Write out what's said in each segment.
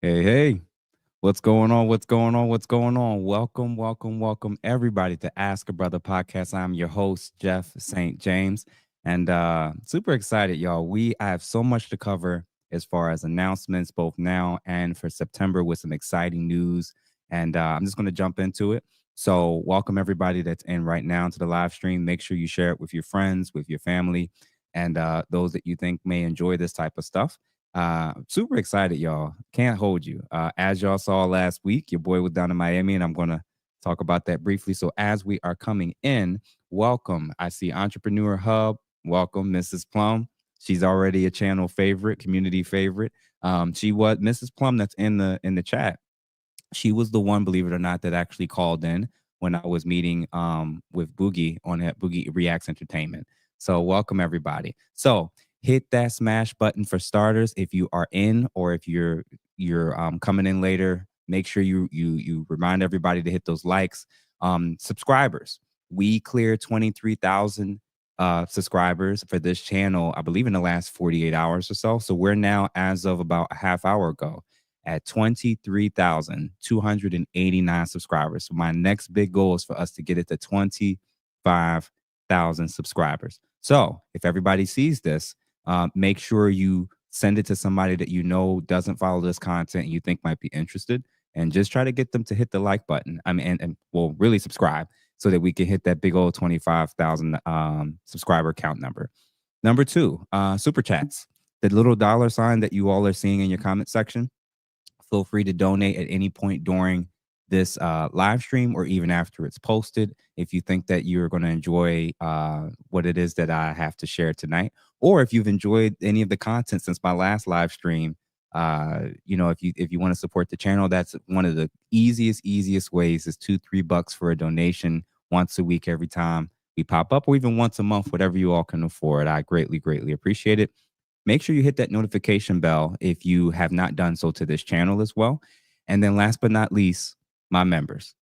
Hey, hey, what's going on? What's going on? What's going on? Welcome, welcome, welcome, everybody to Ask a Brother podcast. I'm your host, Jeff St. James, and super excited, y'all. I have so much to cover as far as announcements, both now and for September, with some exciting news. And I'm just going to jump into it. So, welcome everybody that's in right now to the live stream. Make sure you share it with your friends, with your family, and those that you think may enjoy this type of stuff. Super excited, y'all. Can't hold you. As y'all saw last week, your boy was down in Miami, and I'm gonna talk about that briefly. So as we are coming in, welcome. I see Entrepreneur Hub. Welcome, Mrs. Plum. She's already a channel favorite, community favorite. She was Mrs. Plum that's in the chat. She was the one, believe it or not, that actually called in when I was meeting with Boogie on that Boogie Reacts Entertainment. So welcome everybody. So hit that smash button for starters if you are in, or if you're coming in later. Make sure you remind everybody to hit those likes. Subscribers, we cleared 23,000 subscribers for this channel, I believe, in the last 48 hours or so. So we're now, as of about a half hour ago, at 23,289 subscribers. So my next big goal is for us to get it to 25,000 subscribers. So if everybody sees this, make sure you send it to somebody that you know doesn't follow this content and you think might be interested, and just try to get them to hit the like button. I mean, and well, really subscribe, so that we can hit that big old 25,000 subscriber count number. Number two, super chats. The little dollar sign that you all are seeing in your comment section, feel free to donate at any point during this live stream, or even after it's posted, if you think that you're going to enjoy what it is that I have to share tonight, or if you've enjoyed any of the content since my last live stream. If you want to support the channel, that's one of the easiest ways, is $2-3 for a donation once a week, every time we pop up, or even once a month, whatever you all can afford. I greatly appreciate it. Make sure you hit that notification bell if you have not done so to this channel as well. And then last but not least, my members.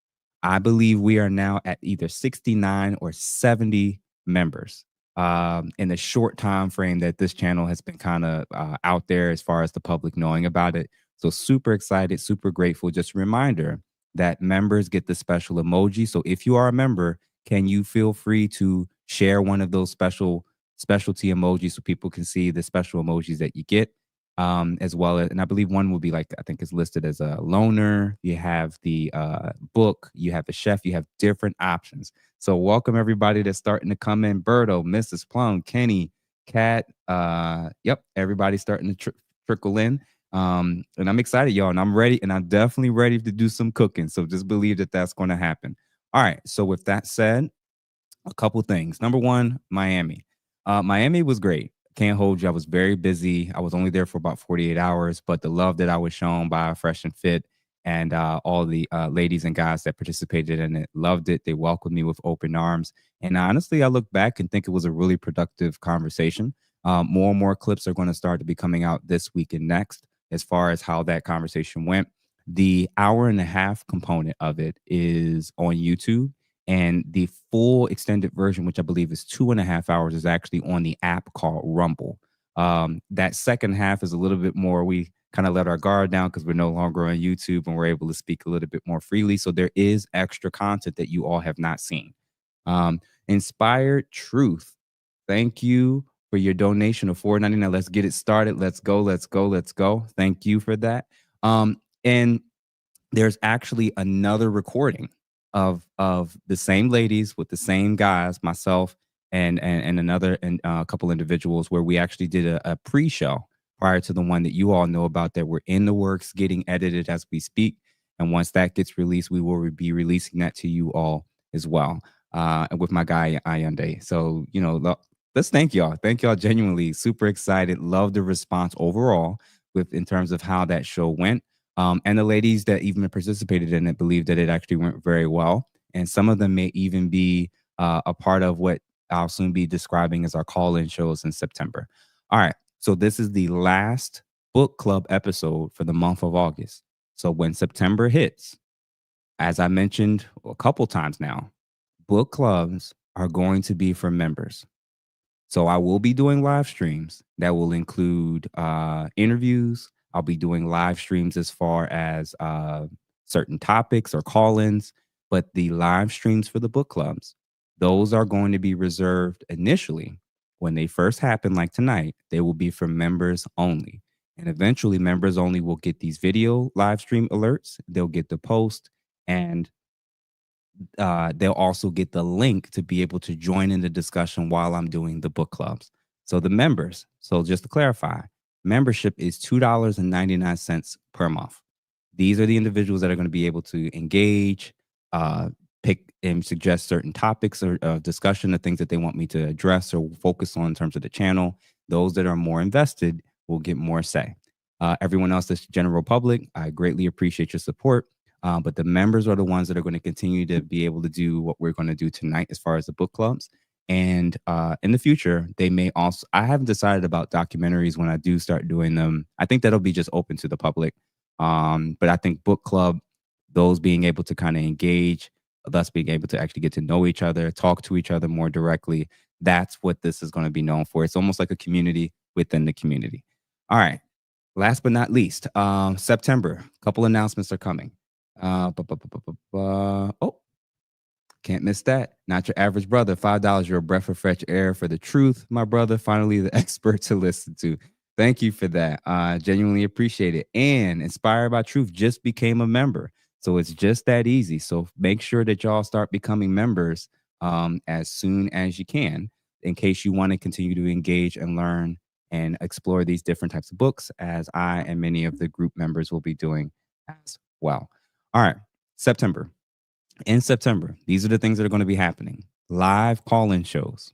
I believe we are now at either 69 or 70 members in the short time frame that this channel has been kind of out there as far as the public knowing about it. So super excited, super grateful. Just a reminder that members get the special emoji. So if you are a member, can you feel free to share one of those specialty emojis so people can see the special emojis that you get, as well as, and I believe one will be, like, I think is listed as a loner. You have the book, you have the chef, you have different options. So welcome everybody that's starting to come in. Berto, Mrs. Plum, Kenny, Kat, yep, everybody's starting to trickle in. And I'm excited, y'all, and I'm ready, and I'm definitely ready to do some cooking. So just believe that that's going to happen. All right. So with that said, a couple things. Number one, Miami. Miami was great. Can't hold you. I was very busy. I was only there for about 48 hours, but the love that I was shown by Fresh and Fit, and all the ladies and guys that participated in it, loved it. They welcomed me with open arms. And honestly, I look back and think it was a really productive conversation. More and more clips are going to start to be coming out this week and next, as far as how that conversation went. The hour and a half component of it is on YouTube, and the full extended version, which I believe is 2.5 hours, is actually on the app called Rumble. That second half is a little bit more, we kind of let our guard down because we're no longer on YouTube and we're able to speak a little bit more freely. So there is extra content that you all have not seen. Inspired Truth, thank you for your donation of $4.99. Let's get it started. Let's go. Thank you for that. And there's actually another recording of the same ladies with the same guys, myself and another, and a couple individuals, where we actually did a pre-show prior to the one that you all know about, that we're in the works, getting edited as we speak. And once that gets released, we will be releasing that to you all as well, with my guy Ayande. So let's thank y'all. Thank y'all genuinely. Super excited. Love the response overall in terms of how that show went. And the ladies that even participated in it believe that it actually went very well. And some of them may even be a part of what I'll soon be describing as our call-in shows in September. All right. So this is the last book club episode for the month of August. So when September hits, as I mentioned a couple times now, book clubs are going to be for members. So I will be doing live streams that will include interviews. I'll be doing live streams as far as certain topics or call-ins, but the live streams for the book clubs, those are going to be reserved initially when they first happen, like tonight. They will be for members only. And eventually, members only will get these video live stream alerts. They'll get the post, and they'll also get the link to be able to join in the discussion while I'm doing the book clubs. So the members, so just to clarify, membership is $2.99 per month. These are the individuals that are going to be able to engage, uh, pick and suggest certain topics or discussion, the things that they want me to address or focus on in terms of the channel. Those that are more invested will get more say. Everyone else that's general public, I greatly appreciate your support. But the members are the ones that are going to continue to be able to do what we're going to do tonight as far as the book clubs. And in the future, they may also, I haven't decided about documentaries when I do start doing them. I think that'll be just open to the public. But I think book club, those being able to kind of engage, thus being able to actually get to know each other, talk to each other more directly, that's what this is going to be known for. It's almost like a community within the community. All right. Last but not least, September, a couple announcements are coming. Oh, can't miss that. Not your average brother. $5. You're a breath of fresh air for the truth, my brother. Finally, the expert to listen to. Thank you for that. Genuinely appreciate it. And Inspired by Truth just became a member. So it's just that easy. So make sure that y'all start becoming members as soon as you can, in case you want to continue to engage and learn and explore these different types of books, as I and many of the group members will be doing as well. All right, September. In September, these are the things that are going to be happening. Live call-in shows.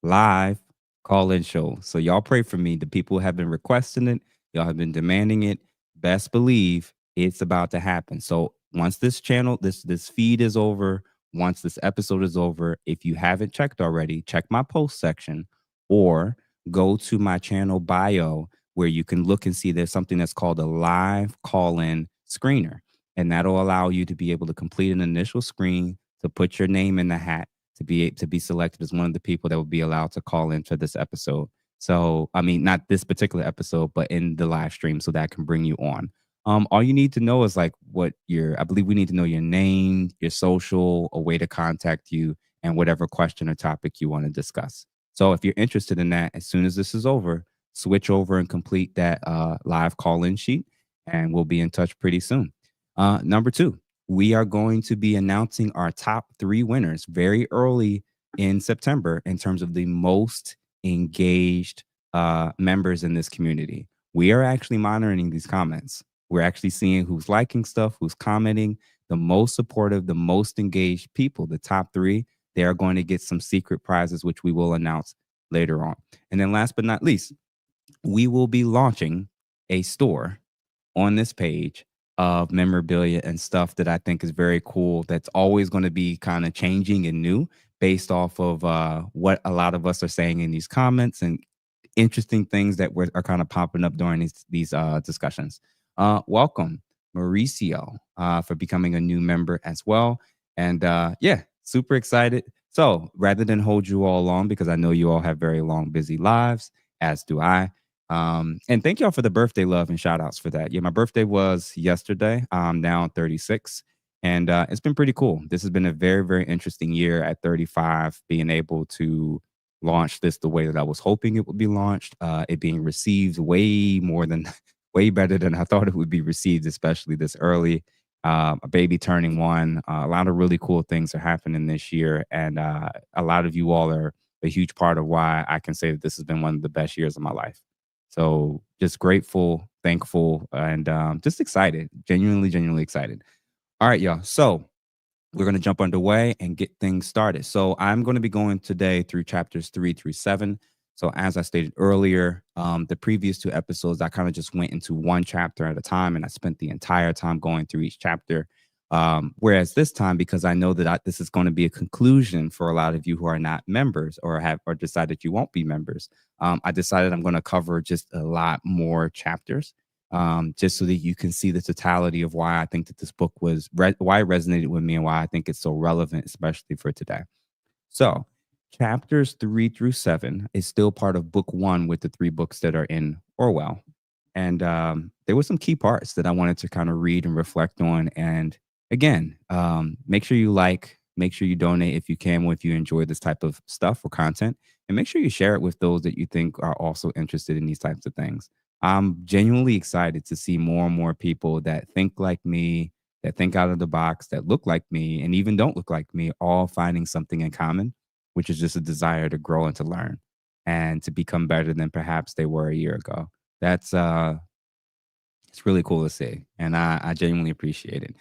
Live call-in shows. So y'all pray for me. The people have been requesting it. Y'all have been demanding it. Best believe it's about to happen. So once this channel, this feed is over, once this episode is over, if you haven't checked already, check my post section or go to my channel bio where you can look and see there's something that's called a live call-in screener. And that'll allow you to be able to complete an initial screen, to put your name in the hat, to be selected as one of the people that will be allowed to call in for this episode. So, I mean, not this particular episode, but in the live stream, so that I can bring you on. All you need to know is like I believe we need to know your name, your social, a way to contact you, and whatever question or topic you want to discuss. So if you're interested in that, as soon as this is over, switch over and complete that live call-in sheet, and we'll be in touch pretty soon. Number two, we are going to be announcing our top 3 winners very early in September in terms of the most engaged members in this community. We are actually monitoring these comments. We're actually seeing who's liking stuff, who's commenting. The most supportive, the most engaged people, the top 3, they are going to get some secret prizes, which we will announce later on. And then last but not least, we will be launching a store on this page of memorabilia and stuff that I think is very cool. That's always going to be kind of changing and new based off of what a lot of us are saying in these comments and interesting things that are kind of popping up during these discussions. Welcome, Mauricio, for becoming a new member as well. And yeah, super excited. So rather than hold you all long, because I know you all have very long, busy lives, as do I. And thank y'all for the birthday love and shout outs for that. Yeah, my birthday was yesterday. I'm now 36, and it's been pretty cool. This has been a very, very interesting year at 35, being able to launch this the way that I was hoping it would be launched, it being received way more than, way better than I thought it would be received, especially this early. A baby turning 1. A lot of really cool things are happening this year, and a lot of you all are a huge part of why I can say that this has been one of the best years of my life. So just grateful, thankful, and just excited, genuinely excited. All right, y'all. So we're going to jump underway and get things started. So I'm going to be going today through chapters 3 through 7. So as I stated earlier, the previous 2 episodes, I kind of just went into one chapter at a time, and I spent the entire time going through each chapter. Whereas this time, because I know that this is going to be a conclusion for a lot of you who are not members or decided you won't be members, I decided I'm going to cover just a lot more chapters, just so that you can see the totality of why I think that this book why it resonated with me and why I think it's so relevant, especially for today. So chapters 3 through 7 is still part of book 1 with the 3 books that are in Orwell. And there were some key parts that I wanted to kind of read and reflect on. And again, make sure you like, make sure you donate if you can, if you enjoy this type of stuff or content, and make sure you share it with those that you think are also interested in these types of things. I'm genuinely excited to see more and more people that think like me, that think out of the box, that look like me, and even don't look like me, all finding something in common, which is just a desire to grow and to learn and to become better than perhaps they were a year ago. That's it's really cool to see. And I genuinely appreciate it.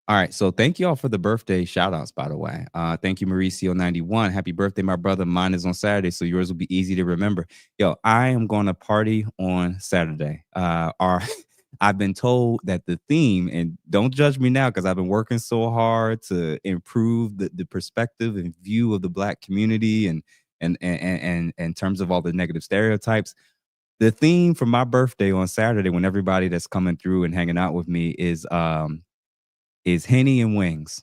All right. So thank you all for the birthday shout outs, by the way. Thank you, Mauricio91. Happy birthday, my brother. Mine is on Saturday, so yours will be easy to remember. Yo, I am going to party on Saturday. Our I've been told that the theme, and don't judge me now because I've been working so hard to improve the perspective and view of the black community and in terms of all the negative stereotypes. The theme for my birthday on Saturday, when everybody that's coming through and hanging out with me is Henny and wings.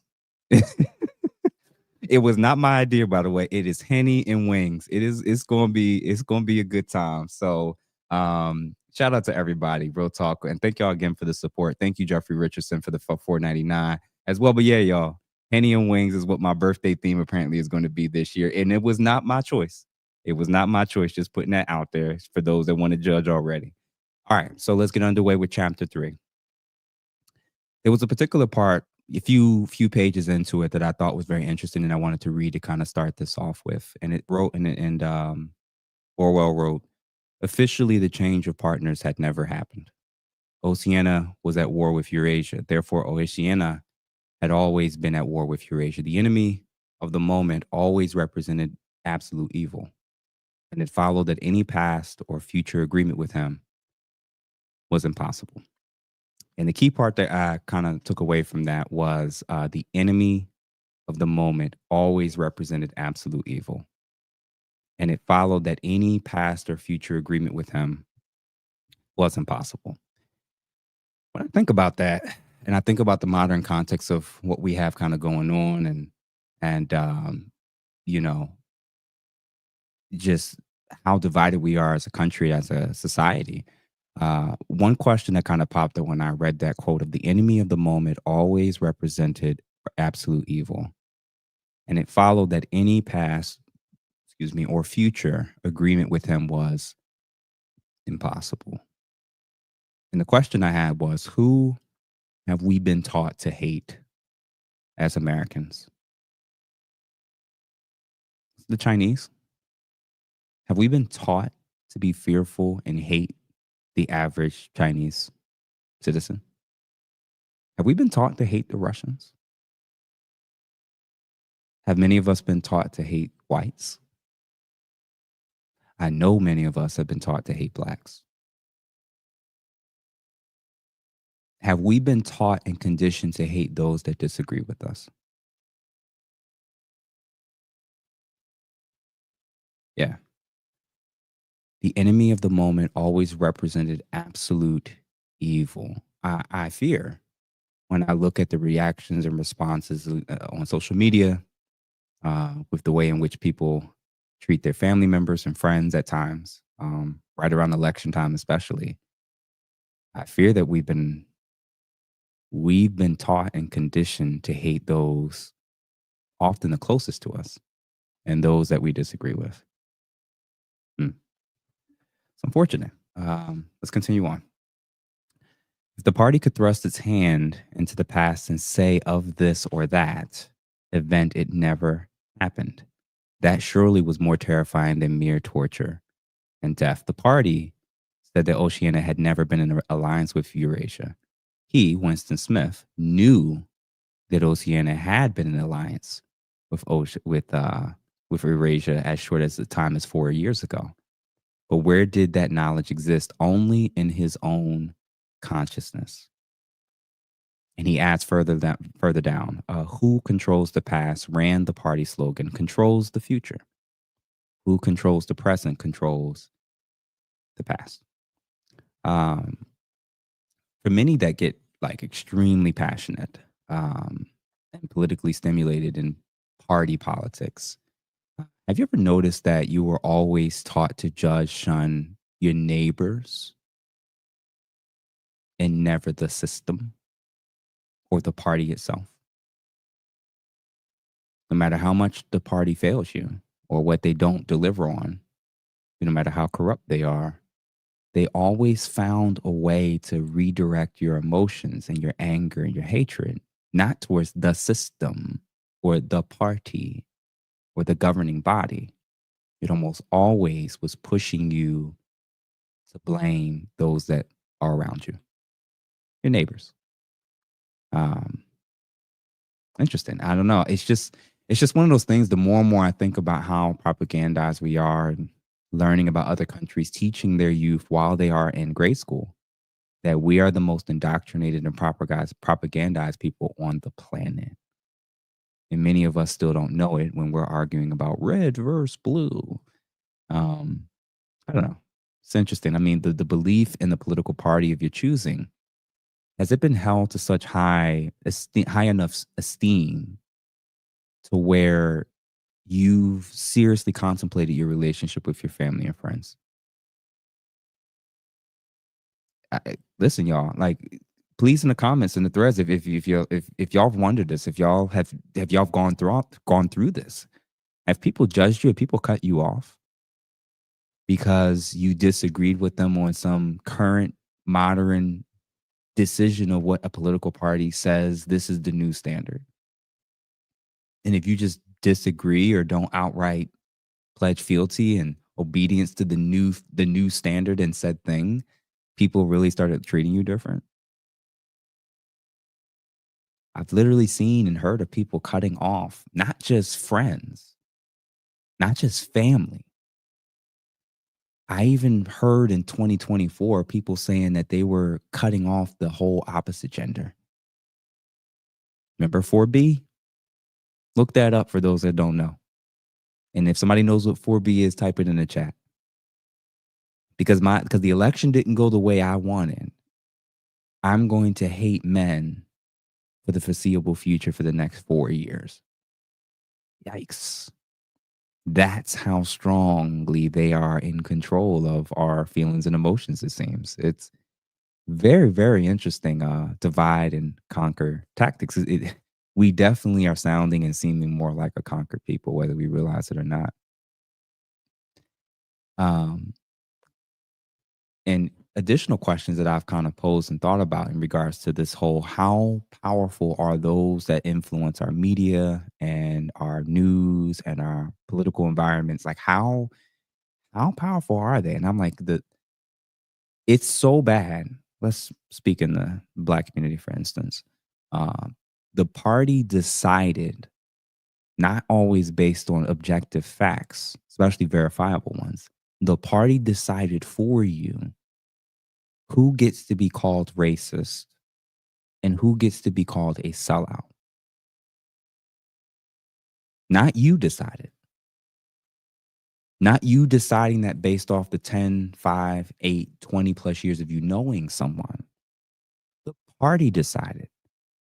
It was not my idea, by the way. It is Henny and wings. It's gonna be a good time. So shout out to everybody, real talk. And thank y'all again for the support. Thank you, Jeffrey Richardson, for the 4.99 as well. But yeah, y'all, Henny and wings is what my birthday theme apparently is going to be this year. And it was not my choice. It was not my choice. Just putting that out there for those that want to judge already. All right, so let's get underway with chapter 3. There was a particular part, a few pages into it that I thought was very interesting, and I wanted to read to kind of start this off with. And it wrote, and Orwell wrote, officially, the change of partners had never happened. Oceania was at war with Eurasia. Therefore, Oceania had always been at war with Eurasia. The enemy of the moment always represented absolute evil, and it followed that any past or future agreement with him was impossible. And the key part that I kind of took away from that was the enemy of the moment always represented absolute evil. And it followed that any past or future agreement with him was impossible. When I think about that, and I think about the modern context of what we have kind of going on and you know, just how divided we are as a country, as a society. One question that kind of popped up when I read that quote of the enemy of the moment always represented absolute evil. And it followed that any past, or future agreement with him was impossible. And the question I had was, who have we been taught to hate as Americans? The Chinese? Have we been taught to be fearful and hate the average Chinese citizen? Have we been taught to hate the Russians? Have many of us been taught to hate whites? I know many of us have been taught to hate blacks. Have we been taught and conditioned to hate those that disagree with us? Yeah. The enemy of the moment always represented absolute evil. I fear when I look at the reactions and responses on social media, with the way in which people treat their family members and friends at times, right around election time, especially. I fear that we've been taught and conditioned to hate those often the closest to us and those that we disagree with. Hmm. It's unfortunate. Let's continue on. If the party could thrust its hand into the past and say of this or that event, it never happened, that surely was more terrifying than mere torture and death. The party said that Oceania had never been in an alliance with Eurasia. He, Winston Smith, knew that Oceania had been in an alliance with Eurasia as short as the time as 4 years ago. But where did that knowledge exist? Only in his own consciousness. And he adds further down, who controls the past ran the party slogan, controls the future. Who controls the present controls the past. For many that get like extremely passionate and politically stimulated in party politics, have you ever noticed that you were always taught to judge, shun your neighbors and never the system or the party itself. No matter how much the party fails you or what they don't deliver on, no matter how corrupt they are, they always found a way to redirect your emotions and your anger and your hatred, not towards the system or the party or the governing body. It almost always was pushing you to blame those that are around you, your neighbors. Um, Interesting. I don't know. It's just one of those things. The more and more I think about how propagandized we are, and learning about other countries teaching their youth while they are in grade school that we are the most indoctrinated and propagandized people on the planet. And many of us still don't know it when we're arguing about red versus blue. Um, I don't know. It's interesting. I mean, the belief in the political party of your choosing, has it been held to such high enough esteem to where you've seriously contemplated your relationship with your family and friends? Listen, y'all, like, please in the comments in the threads if y'all have wondered this, if y'all have y'all gone through this, have people judged you? Have people cut you off because you disagreed with them on some current modern decision of what a political party says this is the new standard? And if you just disagree or don't outright pledge fealty and obedience to the new standard and said thing, people really started treating you different. I've literally seen and heard of people cutting off not just friends, not just family. I even heard in 2024 people saying that they were cutting off the whole opposite gender. Remember 4B? Look that up for those that don't know. And if somebody knows what 4B is, type it in the chat. Because the election didn't go the way I wanted, I'm going to hate men for the foreseeable future for the next 4 years. Yikes. That's how strongly they are in control of our feelings and emotions, it seems. It's very, very interesting divide and conquer tactics. We definitely are sounding and seeming more like a conquered people, whether we realize it or not. Um, and additional questions that I've kind of posed and thought about in regards to this whole, how powerful are those that influence our media and our news and our political environments? Like how powerful are they? And I'm like, it's so bad. Let's speak in the Black community, for instance. Um, the party decided, not always based on objective facts, especially verifiable ones. The party decided for you who gets to be called racist and who gets to be called a sellout. Not you decided. Not you deciding that based off the 10, 5, 8, 20 plus years of you knowing someone. The party decided.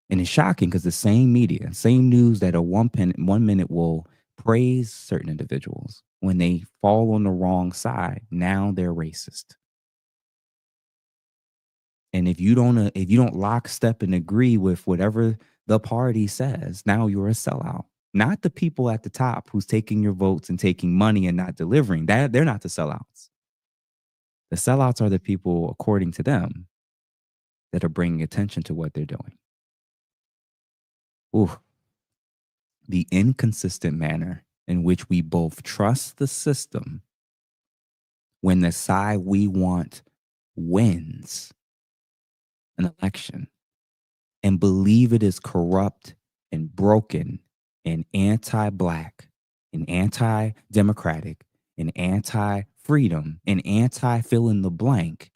And it's shocking because the same media, same news that at one minute will praise certain individuals, when they fall on the wrong side, now they're racist. And if you don't lockstep and agree with whatever the party says, now you're a sellout. Not the people at the top who's taking your votes and taking money and not delivering. That they're not the sellouts. The sellouts are the people, according to them, that are bringing attention to what they're doing. Ooh, the inconsistent manner in which we both trust the system when the side we want wins an election and believe it is corrupt and broken and anti-Black and anti-democratic and anti-freedom and anti-fill in the blank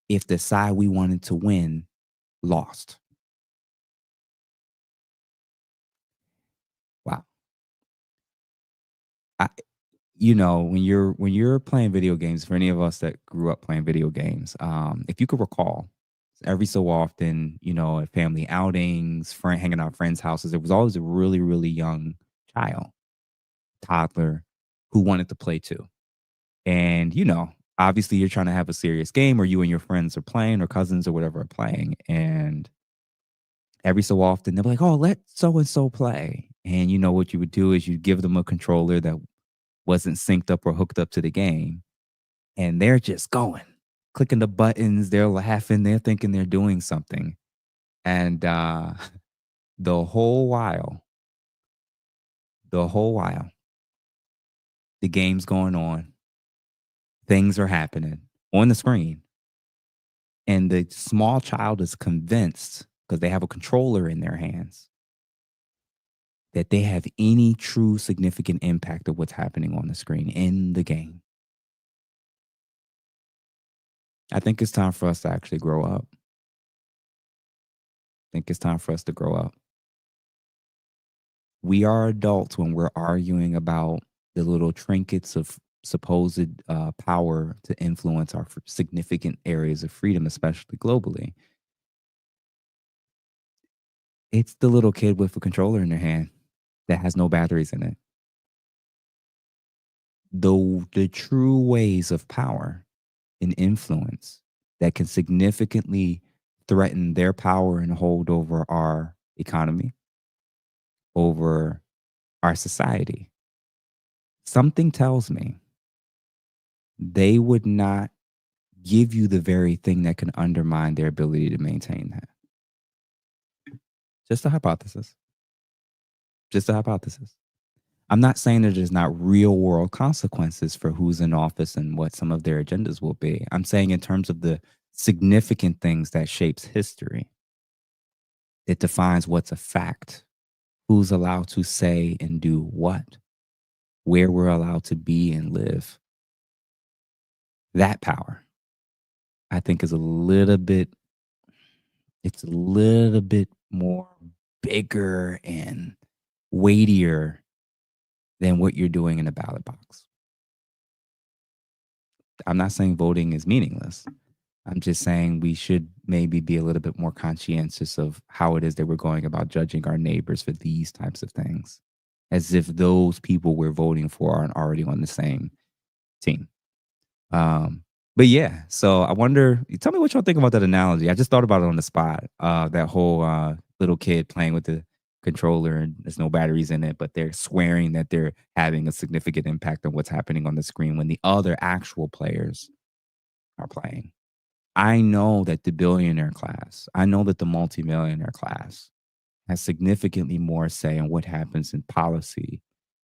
if the side we wanted to win lost. Wow. I, when you're playing video games, for any of us that grew up playing video games, if you could recall, every so often, at family outings, hanging out at friends' houses, there was always a really, really young child, toddler, who wanted to play too. And Obviously, you're trying to have a serious game, or you and your friends are playing, or cousins or whatever are playing, and every so often they'll be like, "Oh, let so and so play." And you know what you would do is you give them a controller that wasn't synced up or hooked up to the game, and they're just going, clicking the buttons, they're laughing, they're thinking they're doing something. And the whole while, the whole while, the game's going on, things are happening on the screen, and the small child is convinced because they have a controller in their hands that they have any true significant impact of what's happening on the screen in the game. I think it's time for us to actually grow up. I think it's time for us to grow up. We are adults when we're arguing about the little trinkets of supposed power to influence our significant areas of freedom, especially globally. It's the little kid with a controller in their hand that has no batteries in it. The true ways of power and influence that can significantly threaten their power and hold over our economy, over our society. Something tells me they would not give you the very thing that can undermine their ability to maintain that. Just a hypothesis. Just a hypothesis. I'm not saying that there's not real world consequences for who's in office and what some of their agendas will be. I'm saying in terms of the significant things that shapes history, it defines what's a fact, who's allowed to say and do what, where we're allowed to be and live. That power, I think, is it's a little bit more bigger and weightier than what you're doing in a ballot box. I'm not saying voting is meaningless. I'm just saying we should maybe be a little bit more conscientious of how it is that we're going about judging our neighbors for these types of things, as if those people we're voting for aren't already on the same team. Um, but yeah, so I wonder, tell me what y'all think about that analogy. I just thought about it on the spot. That whole little kid playing with the controller and there's no batteries in it, but they're swearing that they're having a significant impact on what's happening on the screen when the other actual players are playing. I know that the billionaire class, I know that the multimillionaire class has significantly more say in what happens in policy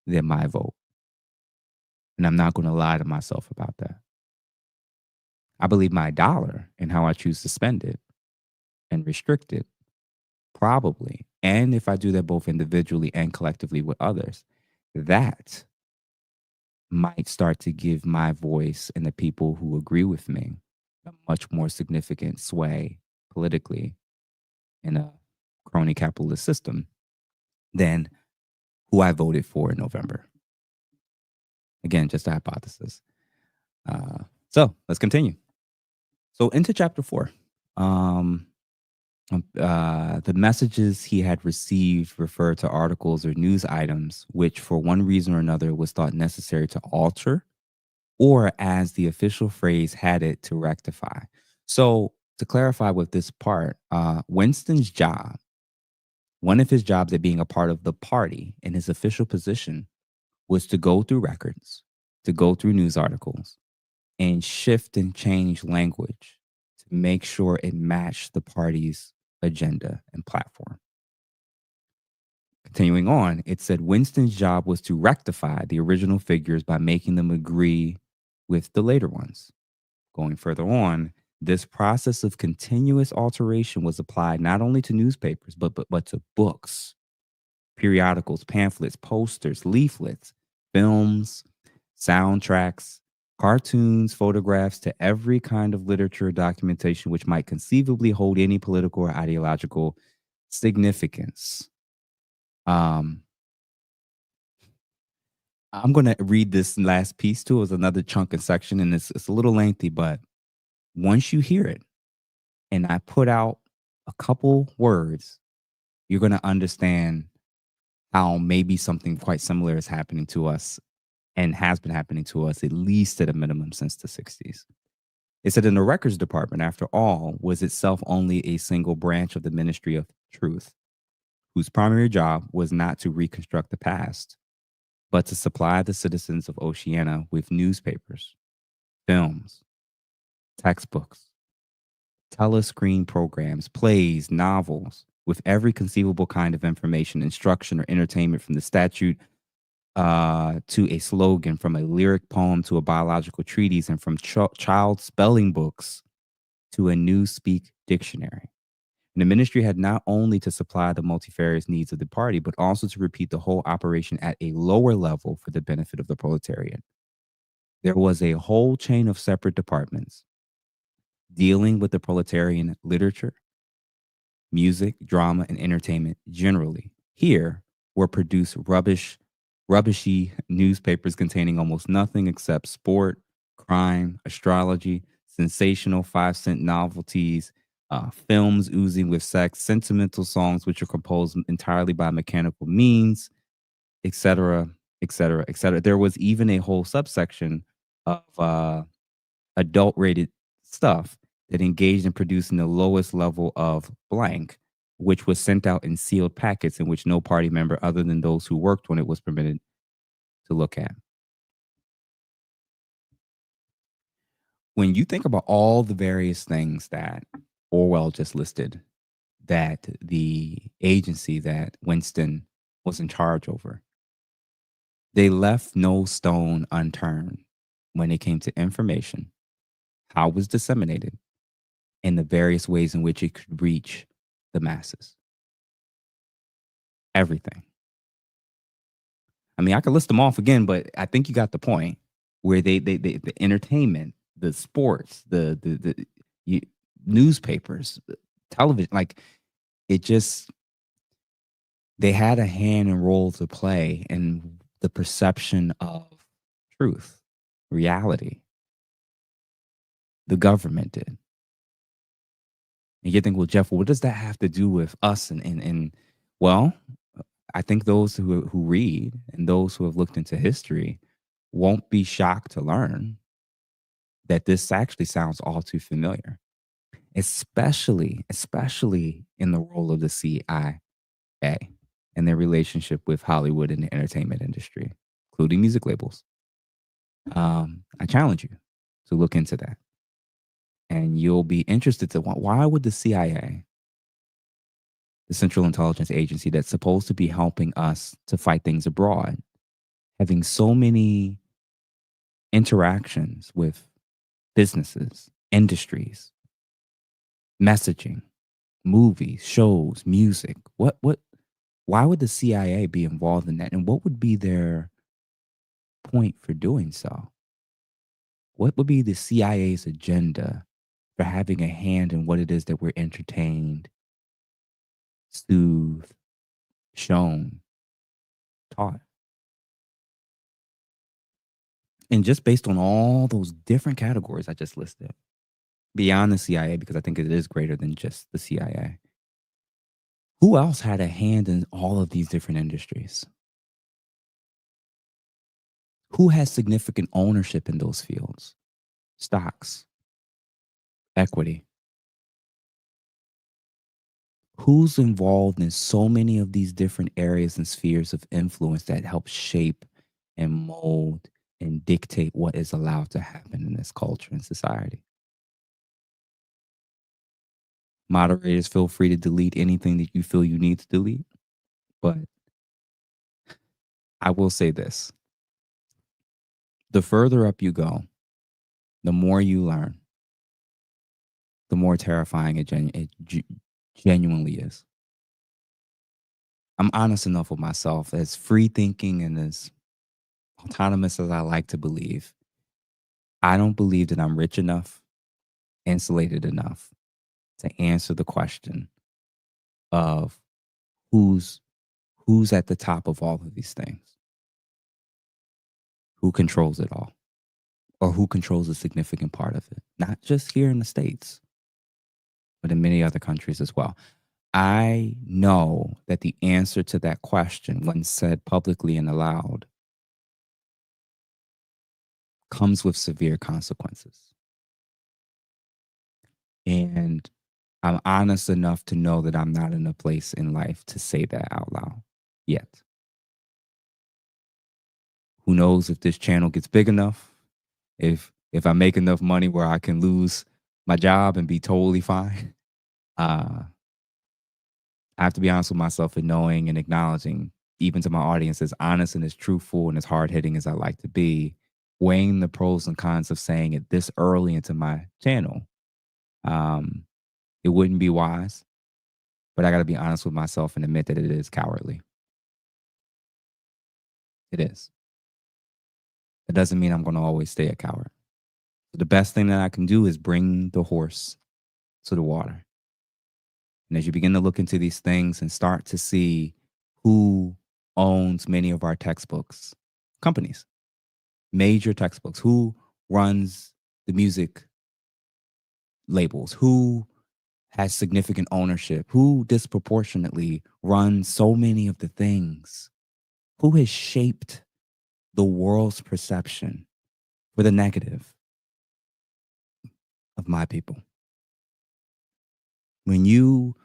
than my vote. And I'm not going to lie to myself about that. I believe my dollar and how I choose to spend it and restrict it, probably. And if I do that both individually and collectively with others, that might start to give my voice and the people who agree with me a much more significant sway politically in a crony capitalist system than who I voted for in November. Again, just a hypothesis. So let's continue. So into chapter 4. The messages he had received refer to articles or news items which, for one reason or another, was thought necessary to alter, or as the official phrase had it, to rectify. So, to clarify with this part, Winston's job, one of his jobs at being a part of the party in his official position, was to go through records, to go through news articles, and shift and change language to make sure it matched the party's agenda and platform. Continuing on, it said Winston's job was to rectify the original figures by making them agree with the later ones. Going further on, this process of continuous alteration was applied not only to newspapers, but to books, periodicals, pamphlets, posters, leaflets, films, soundtracks, cartoons, photographs, to every kind of literature or documentation which might conceivably hold any political or ideological significance. Um, I'm going to read this last piece too as another chunk and section, and it's a little lengthy, but once you hear it and I put out a couple words, you're going to understand how maybe something quite similar is happening to us and has been happening to us at least at a minimum since the 60s. It said in the records department, after all, was itself only a single branch of the Ministry of Truth, whose primary job was not to reconstruct the past, but to supply the citizens of Oceania with newspapers, films, textbooks, telescreen programs, plays, novels, with every conceivable kind of information, instruction, or entertainment from the statute to a slogan, from a lyric poem to a biological treatise, and from child spelling books to a newspeak dictionary. And the ministry had not only to supply the multifarious needs of the party, but also to repeat the whole operation at a lower level for the benefit of the proletariat. There was a whole chain of separate departments dealing with the proletarian literature, music, drama, and entertainment generally. Here were produced rubbishy newspapers containing almost nothing except sport, crime, astrology, sensational 5-cent novelties, films oozing with sex, sentimental songs which are composed entirely by mechanical means, etc., etc., etc. There was even a whole subsection of adult rated stuff that engaged in producing the lowest level of blank, which was sent out in sealed packets in which no party member other than those who worked on it was permitted to look at. When you think about all the various things that Orwell just listed, that the agency that Winston was in charge over, they left no stone unturned when it came to information, how it was disseminated, and the various ways in which it could reach the masses. Everything. I mean, I could list them off again, but I think you got the point. Where they the entertainment, the sports, the you, newspapers, television, like it just they had a hand and role to play in the perception of truth, reality. The government did. And you think, well, Jeff, what does that have to do with us? And well, I think those who read and those who have looked into history won't be shocked to learn that this actually sounds all too familiar, especially in the role of the CIA and their relationship with Hollywood and the entertainment industry, including music labels. I challenge you to look into that, and you'll be interested to why would the CIA, the Central Intelligence Agency that's supposed to be helping us to fight things abroad, having so many interactions with businesses, industries, messaging, movies, shows, music. Why would the CIA be involved in that? And what would be their point for doing so? What would be the CIA's agenda for having a hand in what it is that we're entertained, soothed, shown, taught? And just based on all those different categories I just listed, beyond the CIA, because I think it is greater than just the CIA, who else had a hand in all of these different industries? Who has significant ownership in those fields? Stocks, equity. Who's involved in so many of these different areas and spheres of influence that help shape and mold and dictate what is allowed to happen in this culture and society? Moderators, feel free to delete anything that you feel you need to delete. But I will say this: the further up you go, the more you learn, the more terrifying it genuinely is. I'm honest enough with myself, as free thinking and as autonomous as I like to believe. I don't believe that I'm rich enough, insulated enough to answer the question of who's who's at the top of all of these things, who controls it all, or who controls a significant part of it, not just here in the States, but in many other countries as well. I know that the answer to that question, when said publicly and aloud, comes with severe consequences. And I'm honest enough to know that I'm not in a place in life to say that out loud yet. Who knows if this channel gets big enough, if I make enough money where I can lose my job and be totally fine. Uh, I have to be honest with myself in knowing and acknowledging, even to my audience, as honest and as truthful and as hard hitting as I like to be, weighing the pros and cons of saying it this early into my channel. Um, it wouldn't be wise, but I got to be honest with myself and admit that it is cowardly. It is. It doesn't mean I'm going to always stay a coward. The best thing that I can do is bring the horse to the water. And as you begin to look into these things and start to see who owns many of our textbooks, companies, major textbooks, who runs the music labels, who has significant ownership, who disproportionately runs so many of the things, who has shaped the world's perception for the negative of my people. When you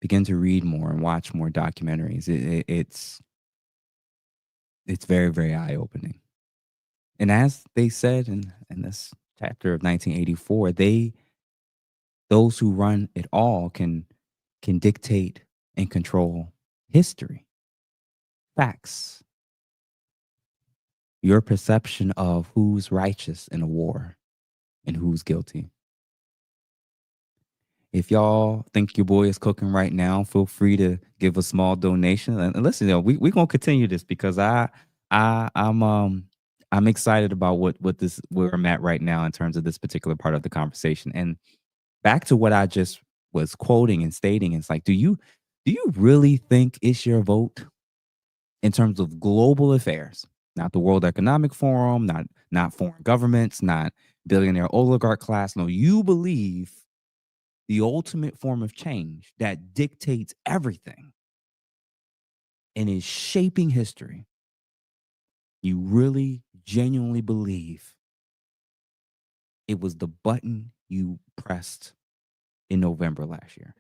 begin to read more and watch more documentaries, it's very, very eye opening. And as they said in this chapter of 1984, those who run it all can dictate and control history, facts, your perception of who's righteous in a war and who's guilty. If y'all think your boy is cooking right now, feel free to give a small donation. And listen, we're gonna continue this because I'm excited about where I'm at right now in terms of this particular part of the conversation. And back to what I just was quoting and stating, it's like, do you really think it's your vote in terms of global affairs, not the World Economic Forum, not foreign governments, not billionaire oligarch class? No, you believe the ultimate form of change that dictates everything and is shaping history. You really genuinely believe it was the button you pressed in November last year?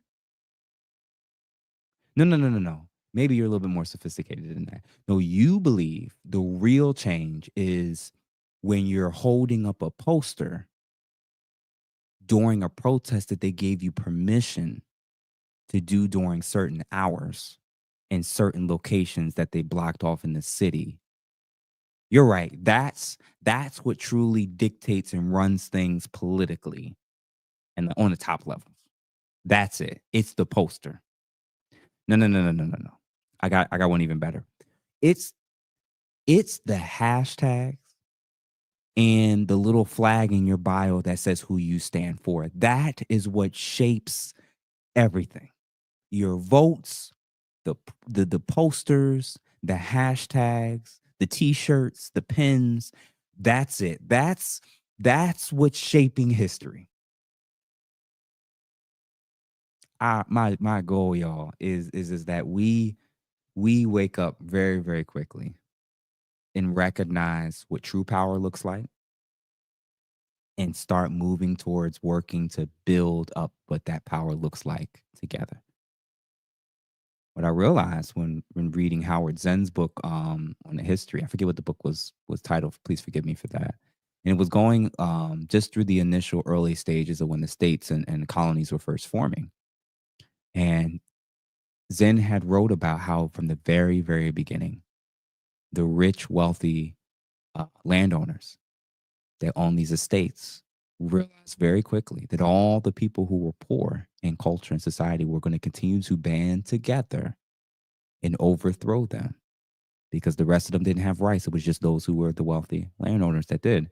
No, no, no, no, no. Maybe you're a little bit more sophisticated than that. No, you believe the real change is when you're holding up a poster during a protest that they gave you permission to do during certain hours in certain locations that they blocked off in the city. You're right. That's what truly dictates and runs things politically and on the top levels. That's it. It's the poster. No, no, no, no, no, no, no. I got one even better. It's the hashtags and the little flag in your bio that says who you stand for. That is what shapes everything. Your votes, the posters, the hashtags, the t-shirts, the pins. That's it. That's what's shaping history. My goal, y'all, is that we wake up very, very quickly and recognize what true power looks like and start moving towards working to build up what that power looks like together. What I realized when reading Howard Zinn's book on the history, I forget what the book was titled. Please forgive me for that. And it was going just through the initial early stages of when the states and colonies were first forming. And Zinn had wrote about how from the very, very beginning, the rich, wealthy landowners that own these estates realized very quickly that all the people who were poor in culture and society were going to continue to band together and overthrow them because the rest of them didn't have rights. It was just those who were the wealthy landowners that did.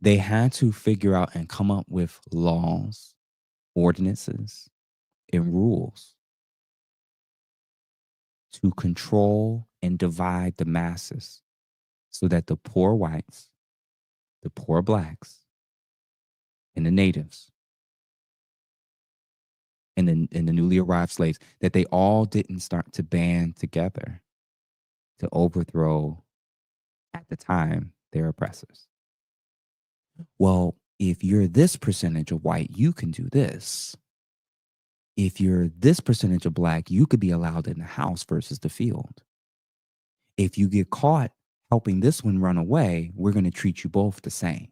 They had to figure out and come up with laws, ordinances, and rules to control and divide the masses so that the poor whites, the poor blacks, and the natives and the newly arrived slaves, that they all didn't start to band together to overthrow at the time, they're oppressors. Well, if you're this percentage of white, you can do this. If you're this percentage of black, you could be allowed in the house versus the field. If you get caught helping this one run away, we're going to treat you both the same.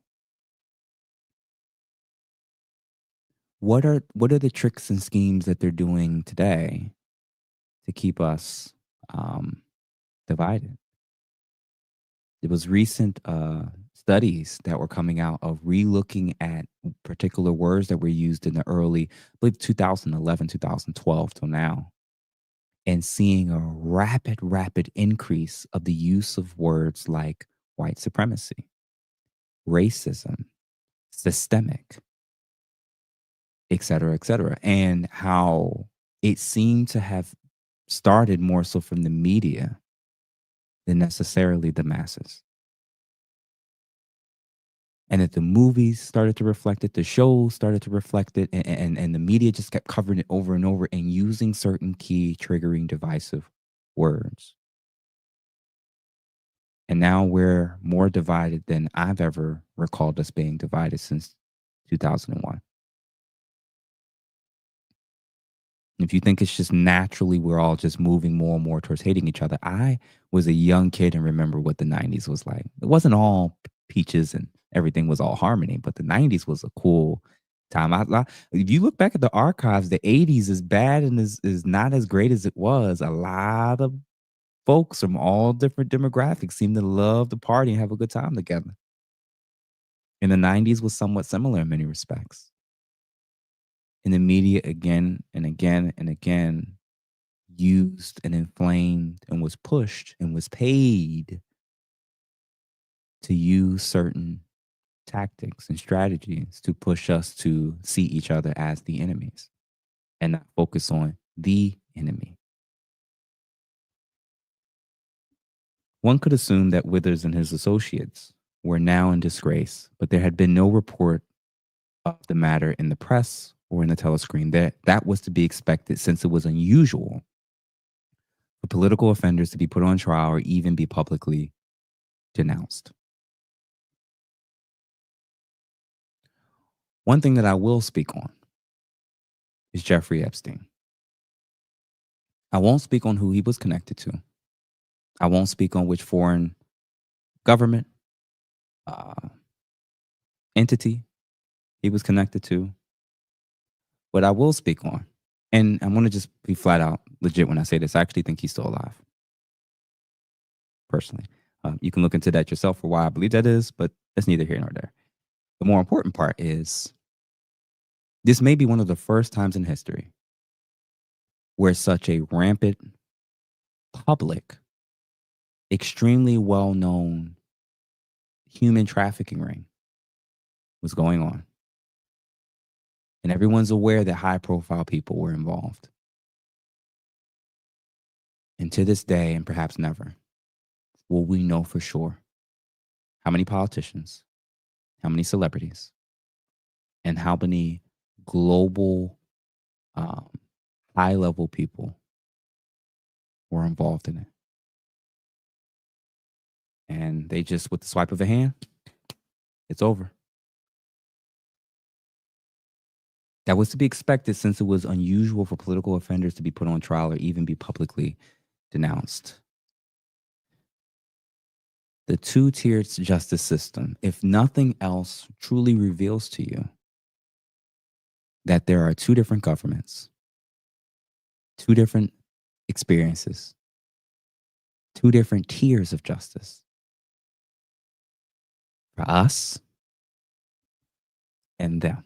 What are the tricks and schemes that they're doing today to keep us divided? There was recent studies that were coming out of relooking at particular words that were used in the early, I believe 2011, 2012 till now, and seeing a rapid increase of the use of words like white supremacy, racism, systemic, et cetera, and how it seemed to have started more so from the media than necessarily the masses. And that the movies started to reflect it, the shows started to reflect it, and the media just kept covering it over and over and using certain key triggering divisive words. And now we're more divided than I've ever recalled us being divided since 2001. If you think it's just naturally we're all just moving more and more towards hating each other, I was a young kid and remember what the 90s was like. It wasn't all peaches and everything was all harmony, but the 90s was a cool time. If you look back at the archives, the 80s is bad and is not as great as it was. A lot of folks from all different demographics seem to love to party and have a good time together. And the 90s was somewhat similar in many respects. And the media again and again and again used and inflamed and was pushed and was paid to use certain tactics and strategies to push us to see each other as the enemies and not focus on the enemy. One could assume that Withers and his associates were now in disgrace, but there had been no report of the matter in the press or in the telescreen. That was to be expected since it was unusual for political offenders to be put on trial or even be publicly denounced. One thing that I will speak on is Jeffrey Epstein. I won't speak on who he was connected to. I won't speak on which foreign government, uh, entity he was connected to. But I will speak on, and I'm going to just be flat out legit when I say this. I actually think he's still alive, personally. You can look into that yourself for why I believe that is, but that's neither here nor there. The more important part is this may be one of the first times in history where such a rampant, public, extremely well-known human trafficking ring was going on. And everyone's aware that high-profile people were involved. And to this day, and perhaps never, will we know for sure how many politicians, how many celebrities, and how many global high-level people were involved in it. And they just, with the swipe of a hand, it's over. That was to be expected since it was unusual for political offenders to be put on trial or even be publicly denounced. The two-tiered justice system, if nothing else, truly reveals to you that there are two different governments, two different experiences, two different tiers of justice. For us and them.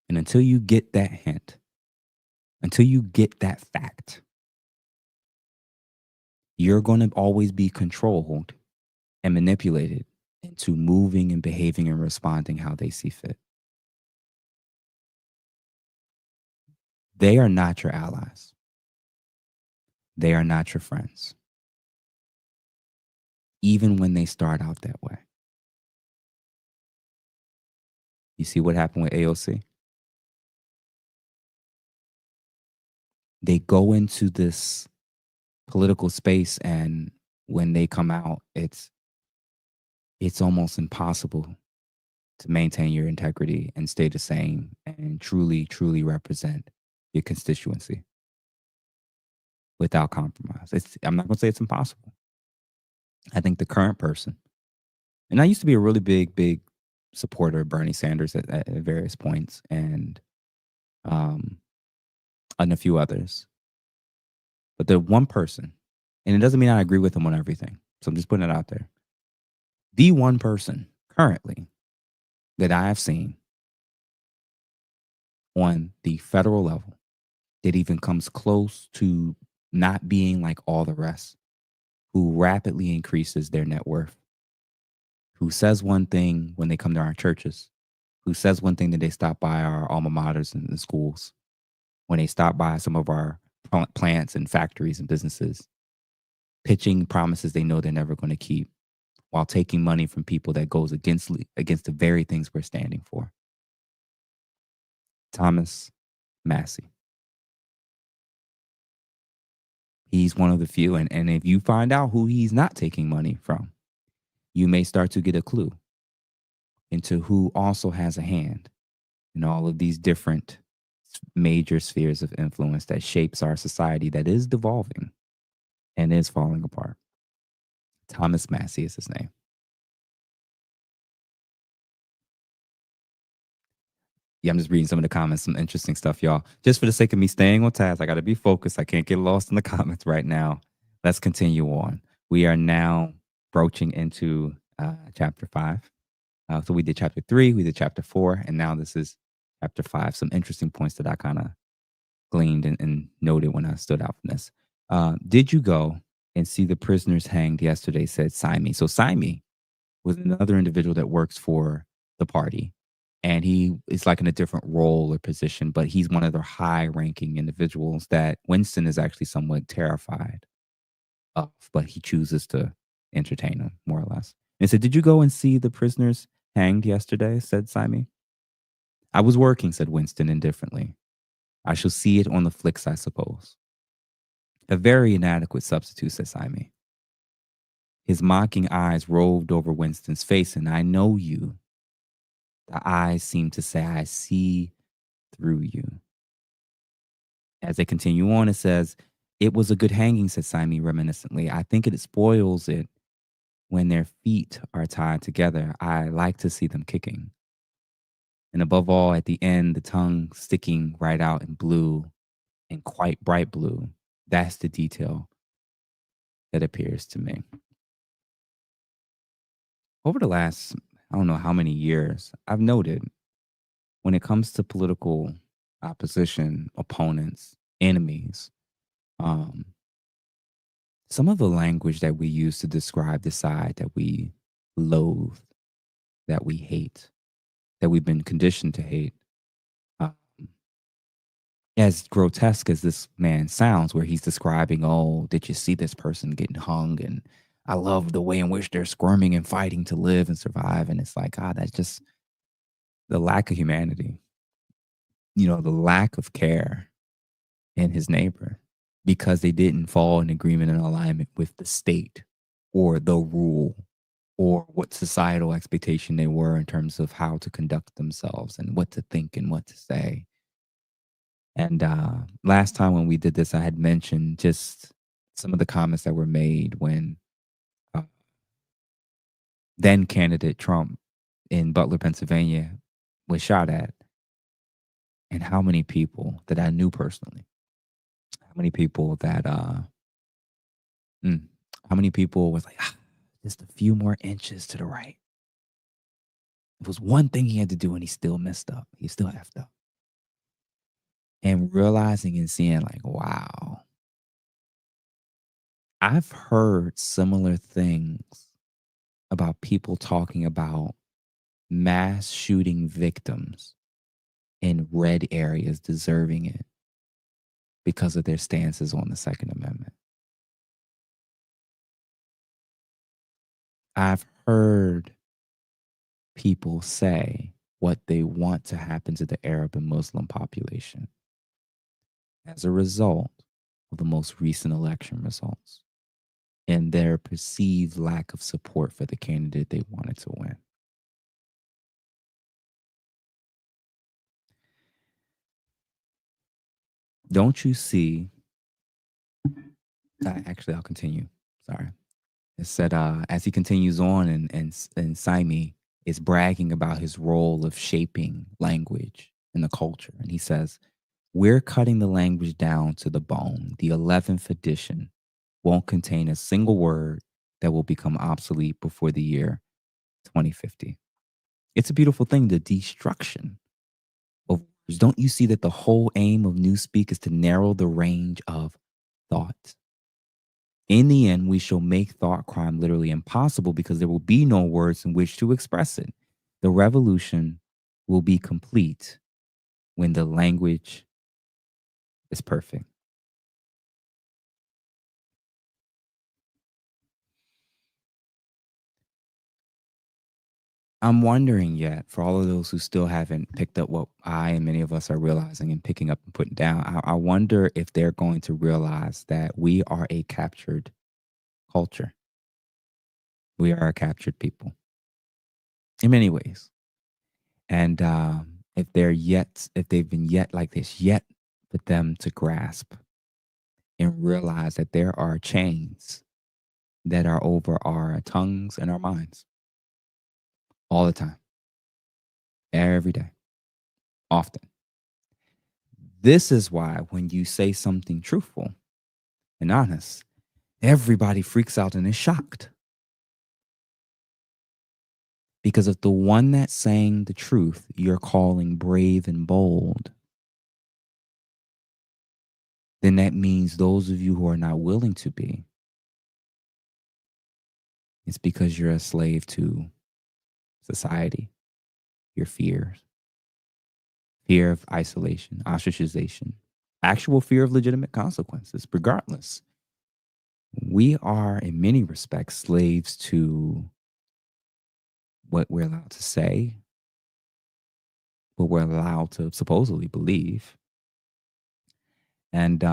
And until you get that hint, until you get that fact, you're going to always be controlled and manipulated into moving and behaving and responding how they see fit. They are not your allies. They are not your friends. Even when they start out that way. You see what happened with AOC? They go into this political space and when they come out, it's almost impossible to maintain your integrity and stay the same and truly represent your constituency without compromise. I'm not going to say it's impossible. I think the current person, and I used to be a really big supporter of Bernie Sanders at various points, um, and a few others. But the one person, and it doesn't mean I agree with him on everything. So I'm just putting it out there. The one person currently that I have seen on the federal level that even comes close to not being like all the rest, who rapidly increases their net worth, who says one thing when they come to our churches, who says one thing that they stop by our alma maters and the schools, when they stop by some of our plants and factories and businesses, pitching promises they know they're never going to keep while taking money from people that goes against the very things we're standing for. Thomas Massey. He's one of the few. And if you find out who he's not taking money from, you may start to get a clue into who also has a hand in all of these different major spheres of influence that shapes our society that is devolving and is falling apart. Thomas Massey is his name. Yeah, I'm just reading some of the comments, some interesting stuff, y'all. Just for the sake of me staying on task, I got to be focused. I can't get lost in the comments right now. Let's continue on. We are now broaching into chapter 5. So we did chapter 3, we did chapter 4, and now this is chapter 5. Some interesting points that I kind of gleaned and noted when I stood out from this. Did you go and see the prisoners hanged yesterday? Said Simi. So Simi was another individual that works for the party. And he is like in a different role or position, but he's one of the high ranking individuals that Winston is actually somewhat terrified of, but he chooses to entertain him more or less. And said, did you go and see the prisoners hanged yesterday? Said Simi. I was working, said Winston indifferently. I shall see it on the flicks, I suppose. A very inadequate substitute, said Simi. His mocking eyes roved over Winston's face, and I know you. The eyes seem to say, I see through you. As they continue on, it says, it was a good hanging, said Simi reminiscently. I think it spoils it when their feet are tied together. I like to see them kicking. And above all, at the end, the tongue sticking right out in blue and quite bright blue. That's the detail that appears to me. Over the last, I don't know how many years, I've noted when it comes to political opposition, opponents, enemies, um, some of the language that we use to describe the side that we loathe, that we hate, that we've been conditioned to hate, um, as grotesque as this man sounds, where he's describing, oh, did you see this person getting hung? And I love the way in which they're squirming and fighting to live and survive. And it's like, that's just the lack of humanity, the lack of care in his neighbor because they didn't fall in agreement and alignment with the state or the rule or what societal expectation they were in terms of how to conduct themselves and what to think and what to say. And last time when we did this, I had mentioned just some of the comments that were made when uh, then candidate Trump in Butler, Pennsylvania was shot at, and how many people that I knew personally, how many people that, how many people was like, just a few more inches to the right. It was one thing he had to do and he still messed up. He still effed up. And realizing and seeing like, wow, I've heard similar things about people talking about mass shooting victims in red areas deserving it because of their stances on the Second Amendment. I've heard people say what they want to happen to the Arab and Muslim population as a result of the most recent election results. and their perceived lack of support for the candidate they wanted to win. Don't you see? Actually, I'll continue. Sorry. It said, as he continues on, and Sime is bragging about his role of shaping language in the culture. And he says, we're cutting the language down to the bone. The 11th edition won't contain a single word that will become obsolete before the year 2050. It's a beautiful thing, the destruction of words. Don't you see that the whole aim of Newspeak is to narrow the range of thought? In the end, we shall make thought crime literally impossible because there will be no words in which to express it. The revolution will be complete when the language is perfect. I'm wondering yet, for all of those who still haven't picked up what I and many of us are realizing and picking up and putting down, I wonder if they're going to realize that we are a captured culture. We are a captured people in many ways. And if they've been yet like this, yet for them to grasp and realize that there are chains that are over our tongues and our minds all the time, every day, often. This is why when you say something truthful and honest, everybody freaks out and is shocked. Because if the one that's saying the truth you're calling brave and bold, then that means those of you who are not willing to be, it's because you're a slave to society, your fears, fear of isolation, ostracization, actual fear of legitimate consequences. Regardless, we are in many respects slaves to what we're allowed to say, what we're allowed to supposedly believe. And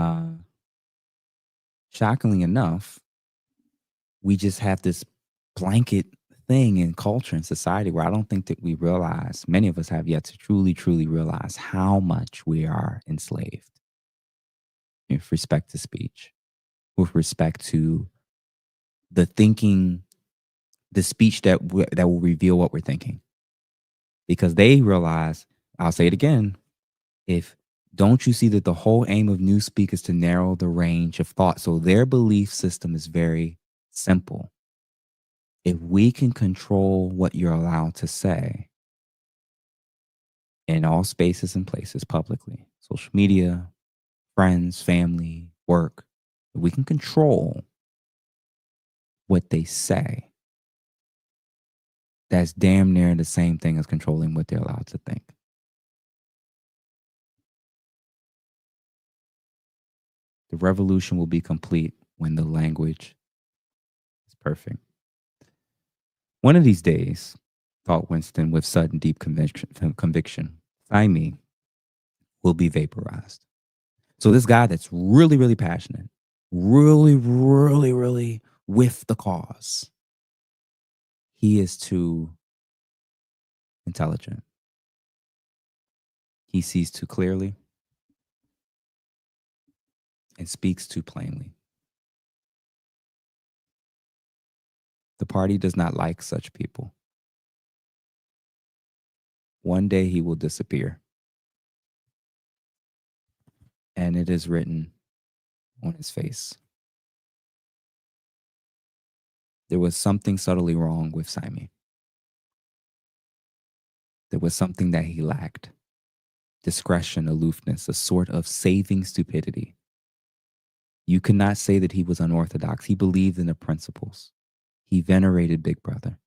shockingly enough, we just have this blanket thing in culture and society where I don't think that we realize, many of us have yet to truly, truly realize how much we are enslaved with respect to speech, with respect to the thinking, the speech that will reveal what we're thinking. Because they realize, I'll say it again, if don't you see that the whole aim of Newspeak is to narrow the range of thought? So their belief system is very simple. If we can control what you're allowed to say in all spaces and places publicly, social media, friends, family, work, if we can control what they say, that's damn near the same thing as controlling what they're allowed to think. The revolution will be complete when the language is perfect. One of these days, thought Winston with sudden deep conviction, Thymine will be vaporized. So this guy that's really, really passionate, really, really, really with the cause, he is too intelligent. He sees too clearly and speaks too plainly. The party does not like such people. One day he will disappear. And it is written on his face. There was something subtly wrong with Simon. There was something that he lacked: discretion, aloofness, a sort of saving stupidity. You cannot say that he was unorthodox. He believed in the principles. He venerated Big Brother.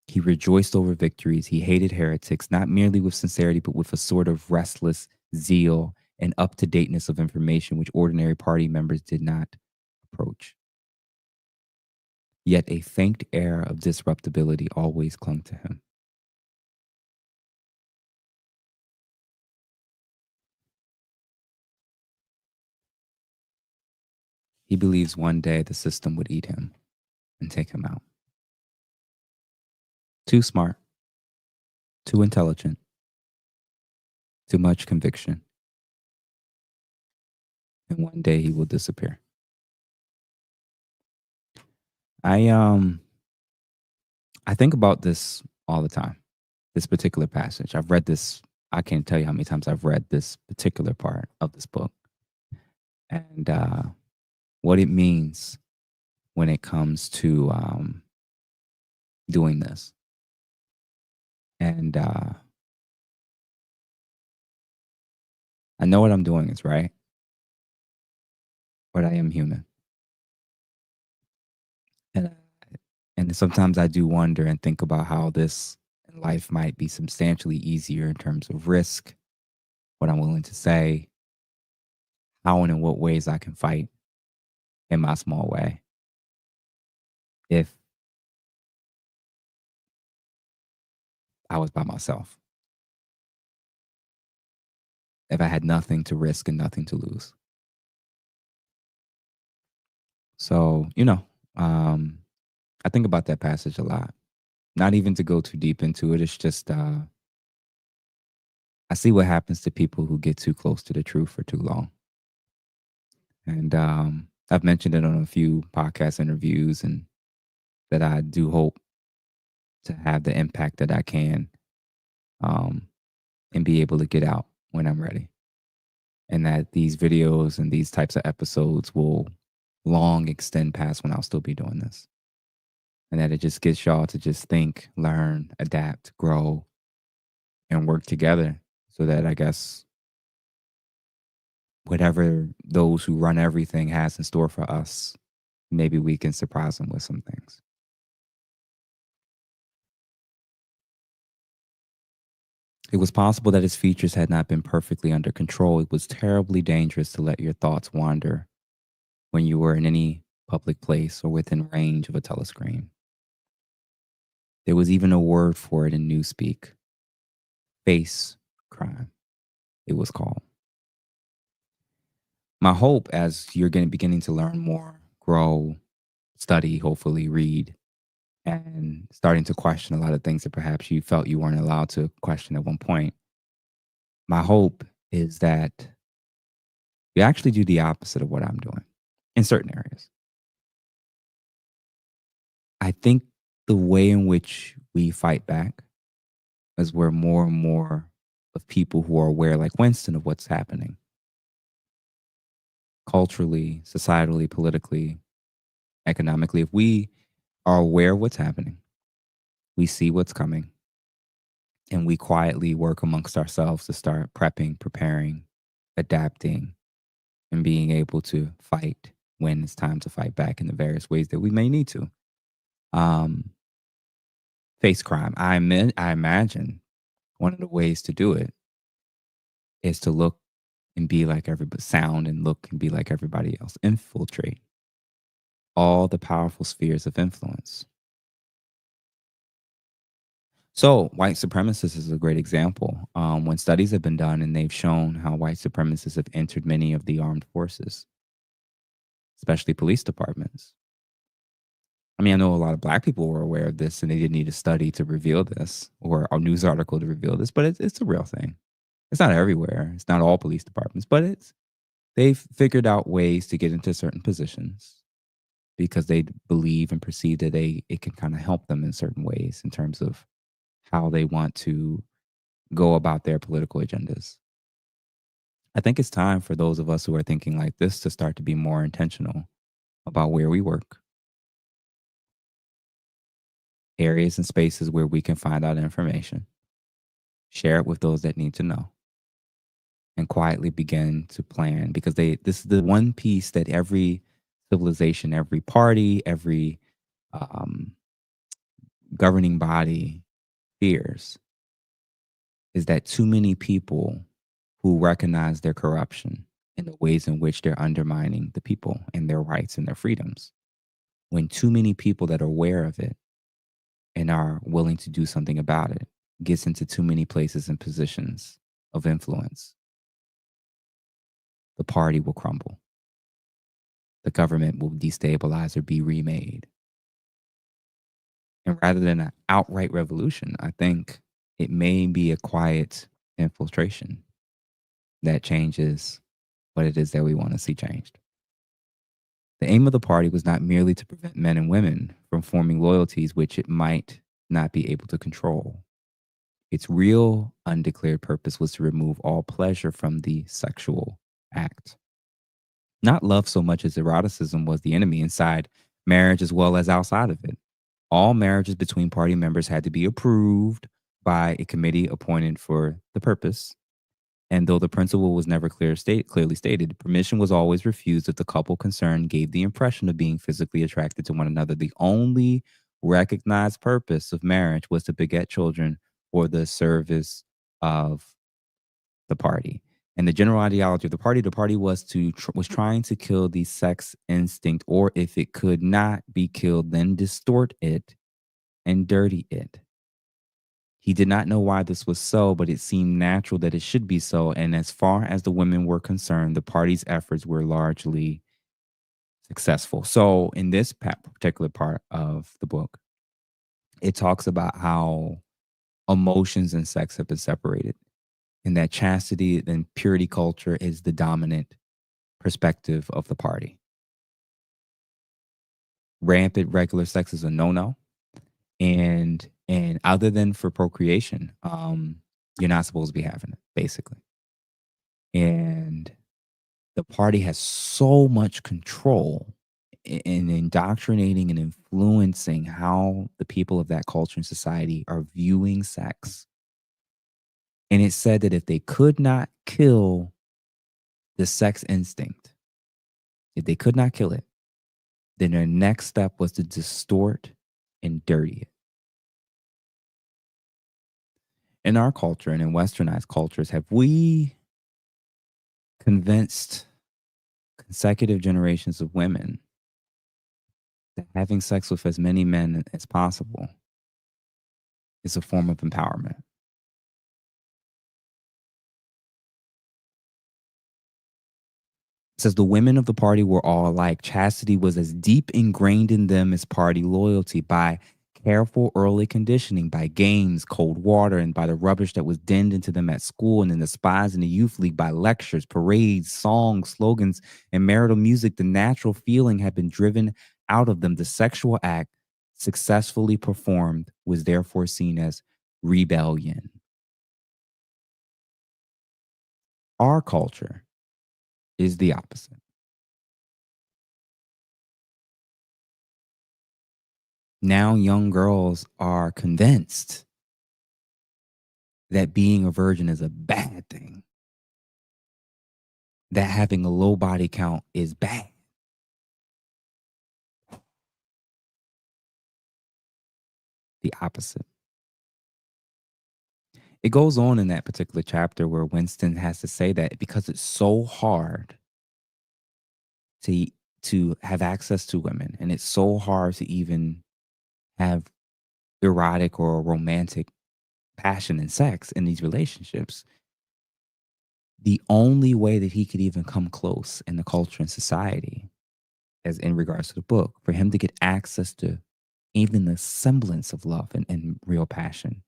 He rejoiced over victories. He hated heretics, not merely with sincerity, but with a sort of restless zeal and up to dateness of information which ordinary party members did not approach. Yet a faint air of disruptibility always clung to him. He believes one day the system would eat him. and take him out. Too smart, too intelligent, too much conviction. And one day he will disappear. I um I think about this all the time. This particular passage. I've read this. I can't tell you how many times I've read this particular part of this book, and what it means when it comes to doing this. And I know what I'm doing is right, but I am human, and sometimes I do wonder and think about how this in life might be substantially easier in terms of risk, what I'm willing to say, how and in what ways I can fight in my small way if I was by myself, if I had nothing to risk and nothing to lose. So, um, I think about that passage a lot. Not even to go too deep into it. It's just I see what happens to people who get too close to the truth for too long. And I've mentioned it on a few podcast interviews, and that I do hope to have the impact that I can, um, and be able to get out when I'm ready. And that these videos and these types of episodes will long extend past when I'll still be doing this. And that it just gets y'all to just think, learn, adapt, grow, and work together so that I guess whatever those who run everything has in store for us, maybe we can surprise them with some things. It was possible that his features had not been perfectly under control. It was terribly dangerous to let your thoughts wander when you were in any public place or within range of a telescreen. There was even a word for it in Newspeak: face crime, it was called. My hope, as you're beginning to learn more, grow, study, hopefully read, and starting to question a lot of things that perhaps you felt you weren't allowed to question at one point, my hope is that you actually do the opposite of what I'm doing in certain areas. I think the way in which we fight back is where more and more of people who are aware, like Winston, of what's happening culturally, societally, politically, economically, if we are aware of what's happening, we see what's coming, and we quietly work amongst ourselves to start prepping, preparing, adapting, and being able to fight when it's time to fight back in the various ways that we may need to. Um, Face crime. I imagine one of the ways to do it is to look and be like everybody, sound and look and be like everybody else. Infiltrate all the powerful spheres of influence. So, white supremacists is a great example. When studies have been done and they've shown how white supremacists have entered many of the armed forces, especially police departments. I mean, I know a lot of black people were aware of this and they didn't need a study to reveal this or a news article to reveal this, but it's a real thing. It's not everywhere. It's not all police departments, but they've figured out ways to get into certain positions because they believe and perceive that it can kind of help them in certain ways in terms of how they want to go about their political agendas. I think it's time for those of us who are thinking like this to start to be more intentional about where we work, areas and spaces where we can find out information, share it with those that need to know, and quietly begin to plan because this is the one piece that every civilization, every party, every um, governing body fears is that too many people who recognize their corruption and the ways in which they're undermining the people and their rights and their freedoms. When too many people that are aware of it and are willing to do something about it gets into too many places and positions of influence, the party will crumble. The government will destabilize or be remade. And rather than an outright revolution, I think it may be a quiet infiltration that changes what it is that we want to see changed. The aim of the party was not merely to prevent men and women from forming loyalties which it might not be able to control. Its real undeclared purpose was to remove all pleasure from the sexual act. Not love so much as eroticism was the enemy inside marriage as well as outside of it. All marriages between party members had to be approved by a committee appointed for the purpose. And though the principle was never clearly stated, permission was always refused if the couple concerned gave the impression of being physically attracted to one another. The only recognized purpose of marriage was to beget children for the service of the party. And the general ideology of the party was was trying to kill the sex instinct, or if it could not be killed, then distort it and dirty it. He did not know why this was so, but it seemed natural that it should be so. And as far as the women were concerned, the party's efforts were largely successful. So, in this particular part of the book, it talks about how emotions and sex have been separated, and that chastity and purity culture is the dominant perspective of the party. Rampant regular sex is a no-no, and other than for procreation, you're not supposed to be having it, basically. And the party has so much control in indoctrinating and influencing how the people of that culture and society are viewing sex. And it said that if they could not kill the sex instinct, if they could not kill it, then their next step was to distort and dirty it. In our culture and in westernized cultures, have we convinced consecutive generations of women that having sex with as many men as possible is a form of empowerment? It says the women of the party were all alike. Chastity was as deep ingrained in them as party loyalty by careful early conditioning, by games, cold water, and by the rubbish that was dinned into them at school and in the spies in the youth league, by lectures, parades, songs, slogans, and marital music. The natural feeling had been driven out of them. The sexual act successfully performed was therefore seen as rebellion. Our culture is the opposite. Now, young girls are convinced that being a virgin is a bad thing, that having a low body count is bad. The opposite. It goes on in that particular chapter where Winston has to say that because it's so hard to have access to women, and it's so hard to even have erotic or romantic passion and sex in these relationships, the only way that he could even come close in the culture and society, as in regards to the book, for him to get access to even the semblance of love and real passion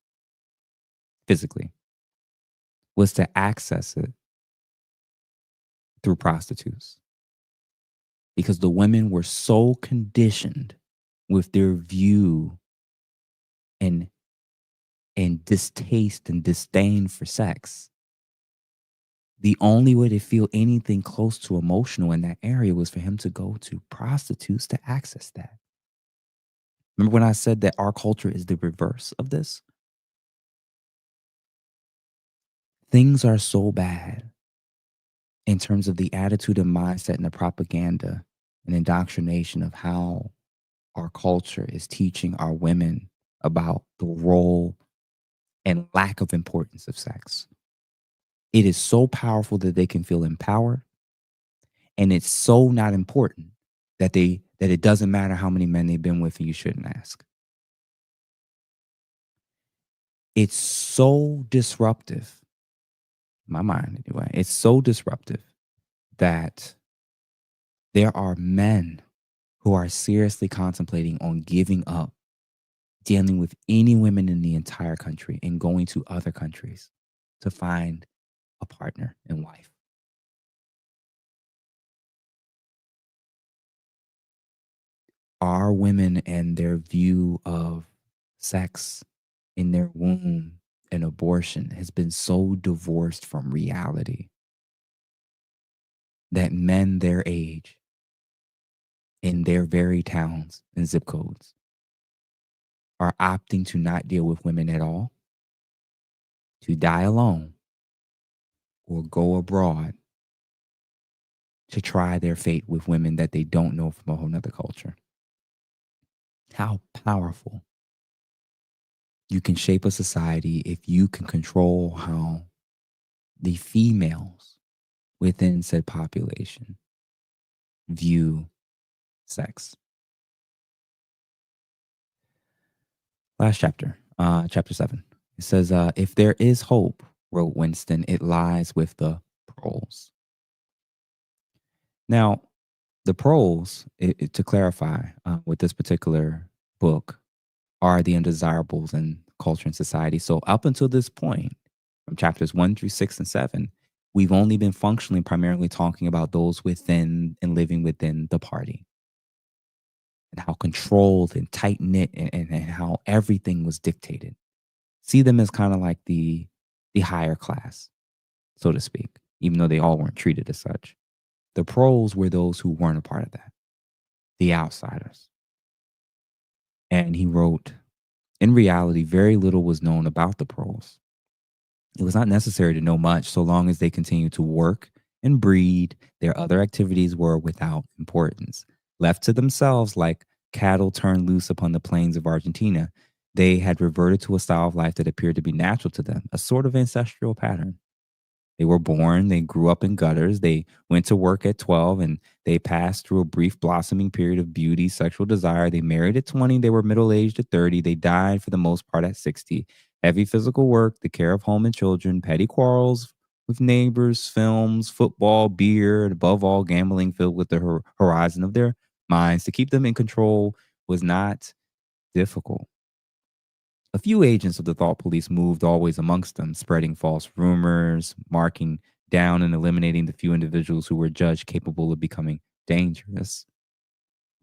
physically, was to access it through prostitutes. Because the women were so conditioned with their view and distaste and disdain for sex. The only way to feel anything close to emotional in that area was for him to go to prostitutes to access that. Remember when I said that our culture is the reverse of this? Things are so bad in terms of the attitude and mindset and the propaganda and indoctrination of how our culture is teaching our women about the role and lack of importance of sex. It is so powerful that they can feel empowered, and it's so not important that it doesn't matter how many men they've been with and you shouldn't ask. It's so disruptive, in my mind anyway. It's so disruptive that there are men who are seriously contemplating on giving up dealing with any women in the entire country and going to other countries to find a partner and wife. Our women and their view of sex in their womb and abortion has been so divorced from reality that men their age in their very towns and zip codes are opting to not deal with women at all, to die alone, or go abroad to try their fate with women that they don't know from a whole nother culture. How powerful you can shape a society if you can control how the females within said population view sex. Last chapter, chapter 7. It says, if there is hope, wrote Winston, it lies with the proles. Now, the proles, to clarify, with this particular book, are the undesirables in culture and society. So, up until this point, from chapters 1 through 6 and 7, we've only been functionally primarily talking about those within and living within the party and how controlled and tight knit and how everything was dictated. See them as kind of like the higher class, so to speak, even though they all weren't treated as such. The pros were those who weren't a part of that, the outsiders. And he wrote, in reality, very little was known about the pros. It was not necessary to know much so long as they continued to work and breed. Their other activities were without importance. Left to themselves, like cattle turned loose upon the plains of Argentina, they had reverted to a style of life that appeared to be natural to them, a sort of ancestral pattern. They were born, they grew up in gutters, they went to work at 12, and they passed through a brief blossoming period of beauty, sexual desire. They married at 20, they were middle aged at 30, they died for the most part at 60. Heavy physical work, the care of home and children, petty quarrels with neighbors, films, football, beer, and above all, gambling filled with the horizon of their minds. To keep them in control was not difficult. A few agents of the thought police moved always amongst them, spreading false rumors, marking down and eliminating the few individuals who were judged capable of becoming dangerous.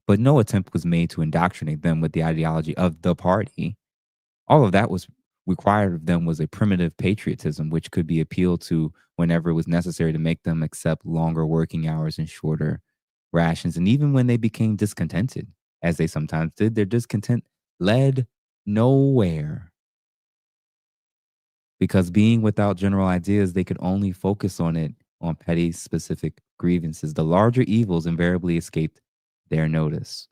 But no attempt was made to indoctrinate them with the ideology of the party. All of that was required of them was a primitive patriotism, which could be appealed to whenever it was necessary to make them accept longer working hours and shorter rations. And even when they became discontented, as they sometimes did, their discontent led nowhere because being without general ideas, they could only focus on it on petty specific grievances. The larger evils invariably escaped their notice.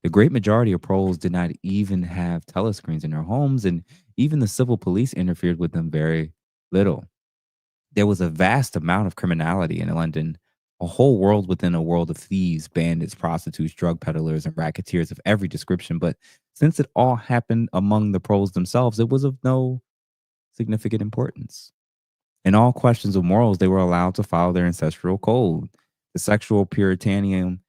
The great majority of proles did not even have telescreens in their homes, and even the civil police interfered with them very little. There was a vast amount of criminality in London, a whole world within a world of thieves, bandits, prostitutes, drug peddlers, and racketeers of every description. But since it all happened among the proles themselves, it was of no significant importance. In all questions of morals, they were allowed to follow their ancestral code. The sexual puritanium,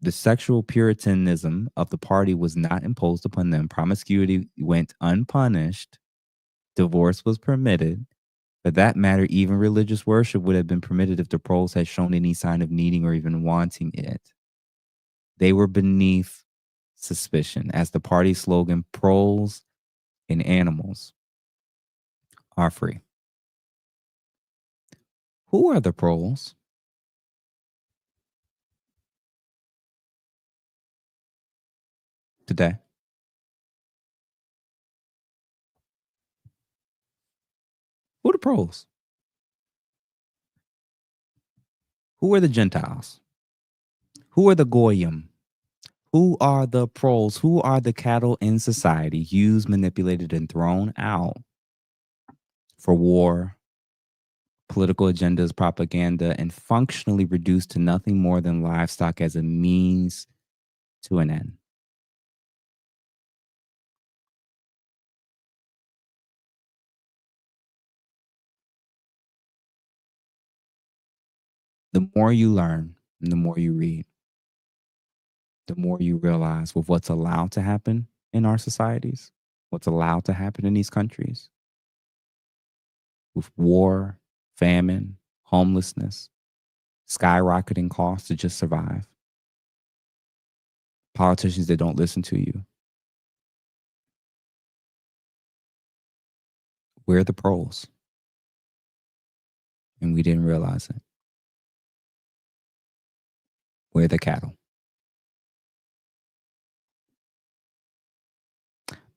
the sexual puritanism of the party was not imposed upon them. Promiscuity went unpunished. Divorce was permitted. For that matter, even religious worship would have been permitted if the proles had shown any sign of needing or even wanting it. They were beneath suspicion, as the party slogan, proles and animals are free. Who are the proles? Today? Who are the proles? Who are the Gentiles? Who are the Goyim? Who are the proles? Who are the cattle in society used, manipulated, and thrown out for war, political agendas, propaganda, and functionally reduced to nothing more than livestock as a means to an end? The more you learn and the more you read, the more you realize with what's allowed to happen in our societies, what's allowed to happen in these countries with war, famine, homelessness, skyrocketing costs to just survive, politicians that don't listen to you. We're the proles, and we didn't realize it. We're the cattle.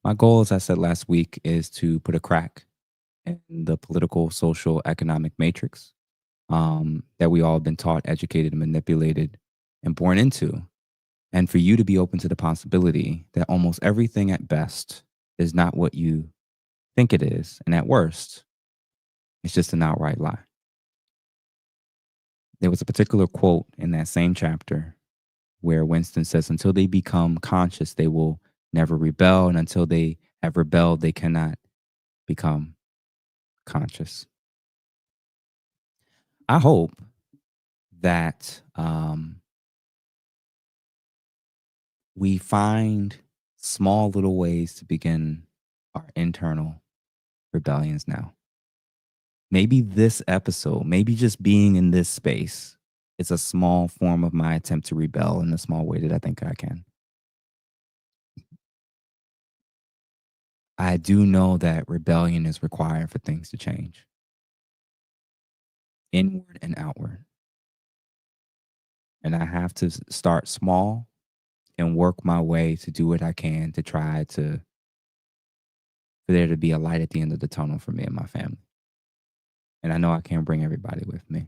My goal, as I said last week, is to put a crack in the political, social, economic matrix that we all have been taught, educated, and manipulated and born into. And for you to be open to the possibility that almost everything at best is not what you think it is. And at worst, it's just an outright lie. There was a particular quote in that same chapter where Winston says, until they become conscious, they will never rebel. And until they have rebelled, they cannot become conscious. I hope that we find small little ways to begin our internal rebellions now. Maybe this episode, maybe just being in this space is a small form of my attempt to rebel in the small way that I think I can. I do know that rebellion is required for things to change, inward and outward. And I have to start small and work my way to do what I can to try to, for there to be a light at the end of the tunnel for me and my family. And I know I can't bring everybody with me.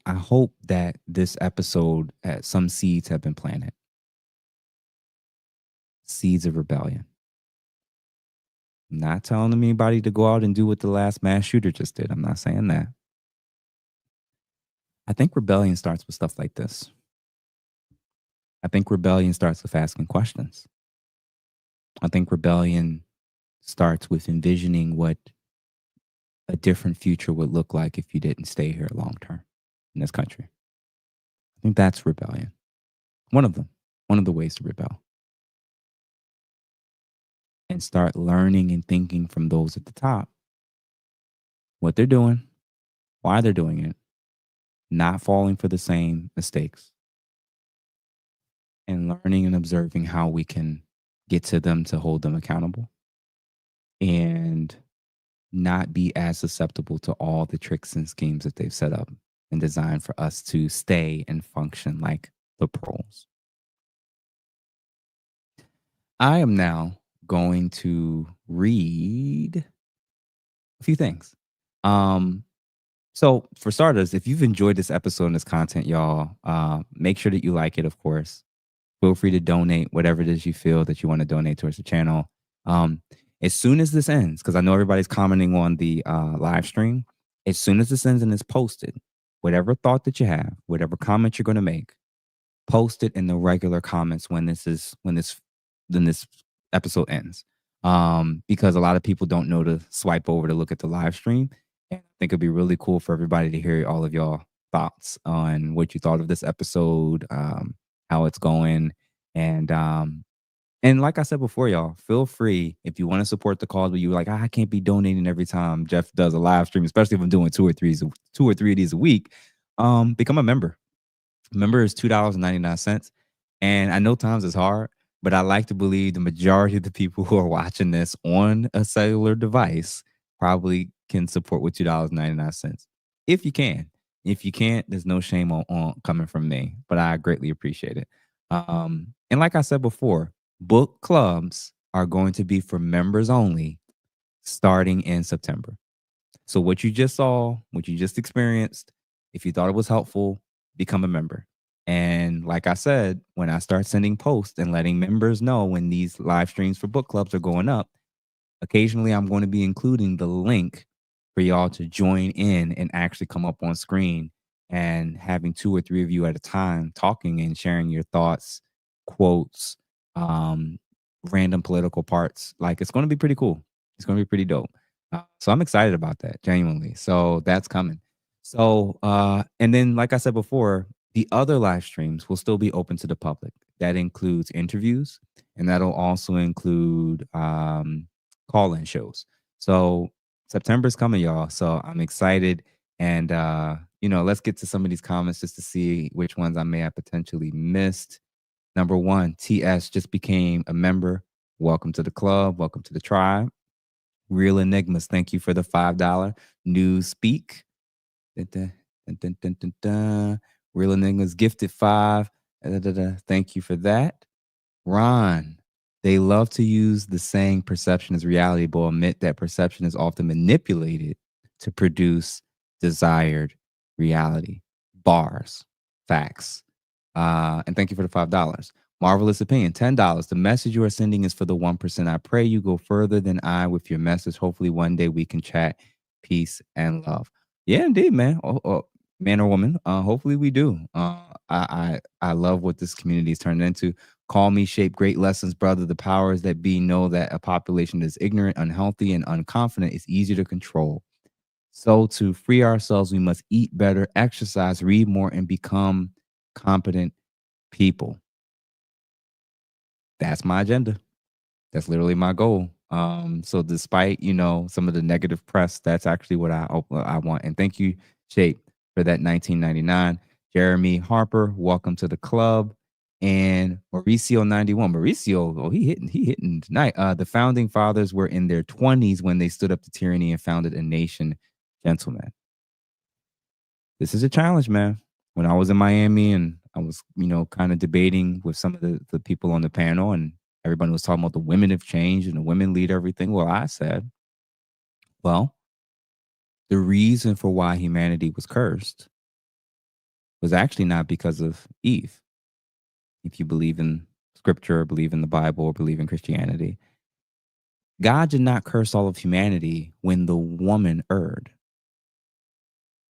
I hope that this episode, some seeds have been planted, seeds of rebellion. I'm not telling anybody to go out and do what the last mass shooter just did. I'm not saying that. I think rebellion starts with stuff like this. I think rebellion starts with asking questions. I think rebellion starts with envisioning what a different future would look like if you didn't stay here long term in this country. I think that's rebellion. One of them, one of the ways to rebel. And start learning and thinking from those at the top what they're doing, why they're doing it, not falling for the same mistakes, and learning and observing how we can get to them to hold them accountable and not be as susceptible to all the tricks and schemes that they've set up and designed for us to stay and function like the proles. I am now going to read a few things. So for starters, if you've enjoyed this episode and this content, y'all, make sure that you like it, of course. Feel free to donate whatever it is you feel that you want to donate towards the channel. As soon as this ends, because I know everybody's commenting on the live stream, as soon as this ends and is posted, whatever thought that you have, whatever comment you're going to make, post it in the regular comments when this episode ends. Because a lot of people don't know to swipe over to look at the live stream. And I think it'd be really cool for everybody to hear all of y'all thoughts on what you thought of this episode, how it's going. And like I said before, y'all, feel free if you want to support the cause, but you're like, I can't be donating every time Jeff does a live stream, especially if I'm doing two or three of these a week. Become a member. Member is $2.99. And I know times is hard, but I like to believe the majority of the people who are watching this on a cellular device probably can support with $2.99. If you can. If you can't, there's no shame on coming from me, but I greatly appreciate it. And like I said before, book clubs are going to be for members only starting in September. So what you just saw, what you just experienced, if you thought it was helpful, become a member. And like I said, when I start sending posts and letting members know when these live streams for book clubs are going up, occasionally I'm going to be including the link for y'all to join in and actually come up on screen and having 2 or 3 of you at a time talking and sharing your thoughts, quotes, random political parts. Like, it's going to be pretty cool. It's going to be pretty dope. So I'm excited about that, genuinely. So that's coming. So, and then, like I said before, the other live streams will still be open to the public. That includes interviews, and that'll also include call-in shows. So September's coming, y'all. So I'm excited. And let's get to some of these comments just to see which ones I may have potentially missed. Number one, TS just became a member. Welcome to the club. Welcome to the tribe. Real Enigmas, thank you for the $5 news speak. Dun, dun, dun, dun, dun, dun, dun. Real Enigmas gifted 5. Thank you for that. Ron, they love to use the saying perception is reality, but admit that perception is often manipulated to produce desired reality. Bars, facts. And thank you for the $5. Marvelous opinion, $10. The message you are sending is for the 1%. I pray you go further than I with your message. Hopefully one day we can chat. Peace and love. Yeah, indeed, man. Man or woman. Hopefully we do. I love what this community is turned into. Call me shape great lessons, brother. The powers that be know that a population that is ignorant, unhealthy, and unconfident is easier to control. So to free ourselves, we must eat better, exercise, read more, and become competent people. That's my agenda. That's literally my goal. So despite, some of the negative press, that's actually what I want. And thank you, Shape, for that 1999. Jeremy Harper, welcome to the club. And Mauricio 91. Mauricio, he hitting tonight. The founding fathers were in their 20s when they stood up to tyranny and founded a nation. Gentlemen, this is a challenge, man. When I was in Miami and I was, kind of debating with some of the people on the panel, and everybody was talking about the women have changed and the women lead everything. Well, I said, well, the reason for why humanity was cursed was actually not because of Eve. If you believe in scripture, or believe in the Bible, or believe in Christianity, God did not curse all of humanity when the woman erred,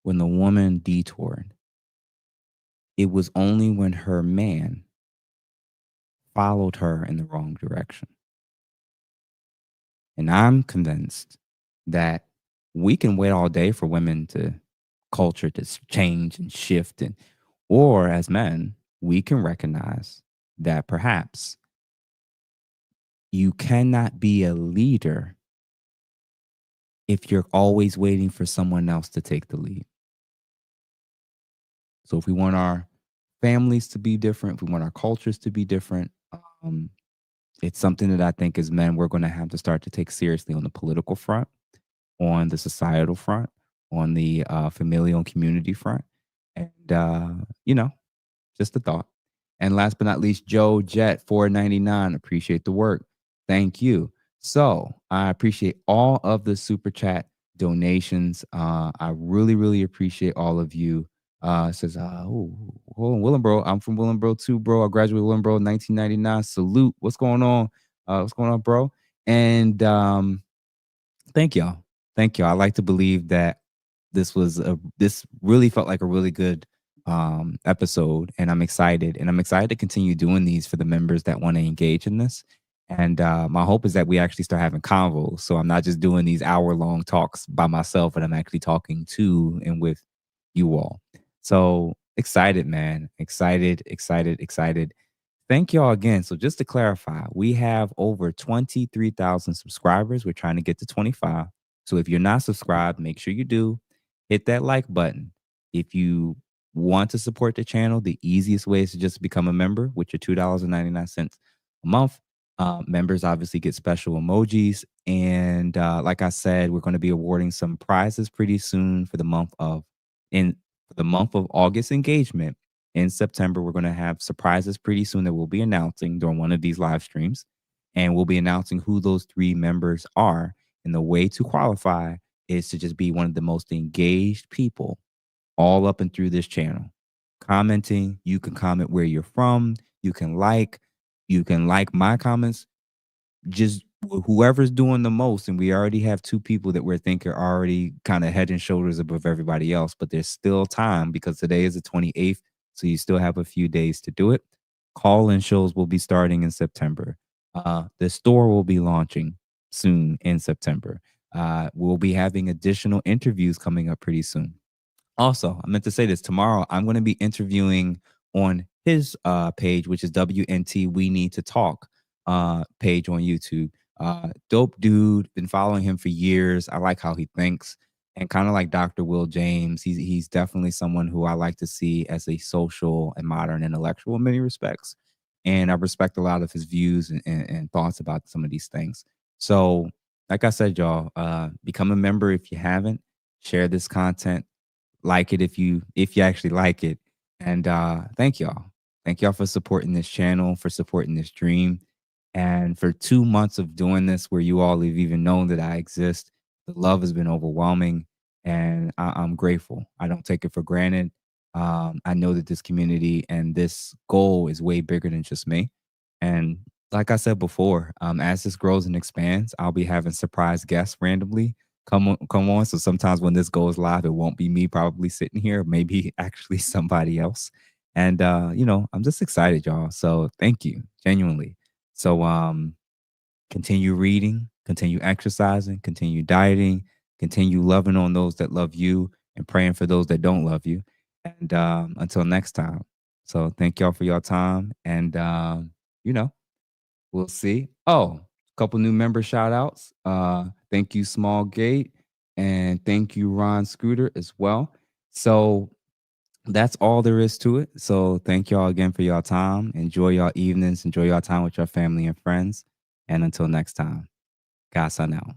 when the woman detoured. It was only when her man followed her in the wrong direction. And I'm convinced that we can wait all day for women to culture to change and shift, or as men, we can recognize that perhaps you cannot be a leader if you're always waiting for someone else to take the lead. So if we want our families to be different, if we want our cultures to be different, it's something that I think as men, we're going to have to start to take seriously on the political front, on the societal front, on the familial and community front. And, just a thought. And last but not least, Joe Jet, $4.99. Appreciate the work. Thank you. So I appreciate all of the super chat donations. I really, really appreciate all of you. Says, hold on, Willenboro. I'm from Willenboro too, bro. I graduated Willenboro 1999. Salute. What's going on? What's going on, bro? And thank y'all. Thank y'all. I like to believe that this really felt like a really good episode, and I'm excited to continue doing these for the members that want to engage in this. And my hope is that we actually start having convos, so I'm not just doing these hour-long talks by myself, but I'm actually talking to and with you all. So excited, man. Excited. Thank y'all again. So just to clarify, we have over 23,000 subscribers. We're trying to get to 25. So if you're not subscribed, make sure you do. Hit that like button. If you want to support the channel, the easiest way is to just become a member with your $2.99 a month. Members obviously get special emojis. And like I said, we're going to be awarding some prizes pretty soon for the month of August engagement. In September, we're going to have surprises pretty soon that we'll be announcing during one of these live streams. And we'll be announcing who those 3 members are. And the way to qualify is to just be one of the most engaged people all up and through this channel. Commenting, you can comment where you're from. You can like my comments. Just whoever's doing the most. And we already have 2 people that we're thinking are already kind of head and shoulders above everybody else. But there's still time because today is the 28th. So you still have a few days to do it. Call-in shows will be starting in September. The store will be launching soon in September. We'll be having additional interviews coming up pretty soon. Also, I meant to say this tomorrow. I'm going to be interviewing on his page, which is WNT We Need to Talk page on YouTube. Dope dude, been following him for years. I like how he thinks. And kind of like Dr. Will James, he's definitely someone who I like to see as a social and modern intellectual in many respects. And I respect a lot of his views and thoughts about some of these things. So, like I said, y'all, become a member if you haven't. Share this content, like it if you actually like it, and thank y'all for supporting this channel, for supporting this dream, and for 2 months of doing this where you all have even known that I exist. The love has been overwhelming, and I'm grateful. I don't take it for granted. I know that this community and this goal is way bigger than just me. And like I said before, as this grows and expands, I'll be having surprise guests randomly come on. So sometimes when this goes live, it won't be me probably sitting here, maybe actually somebody else. And I'm just excited, y'all. So thank you, genuinely. So continue reading, continue exercising, continue dieting, continue loving on those that love you and praying for those that don't love you. And until next time. So thank y'all for your time. And you know, we'll see. Oh, a couple new member shout outs. Thank you, Small Gate, and thank you, Ron Scooter, as well. So that's all there is to it. So thank y'all again for your time. Enjoy your evenings, enjoy your time with your family and friends. And until next time, Casa now.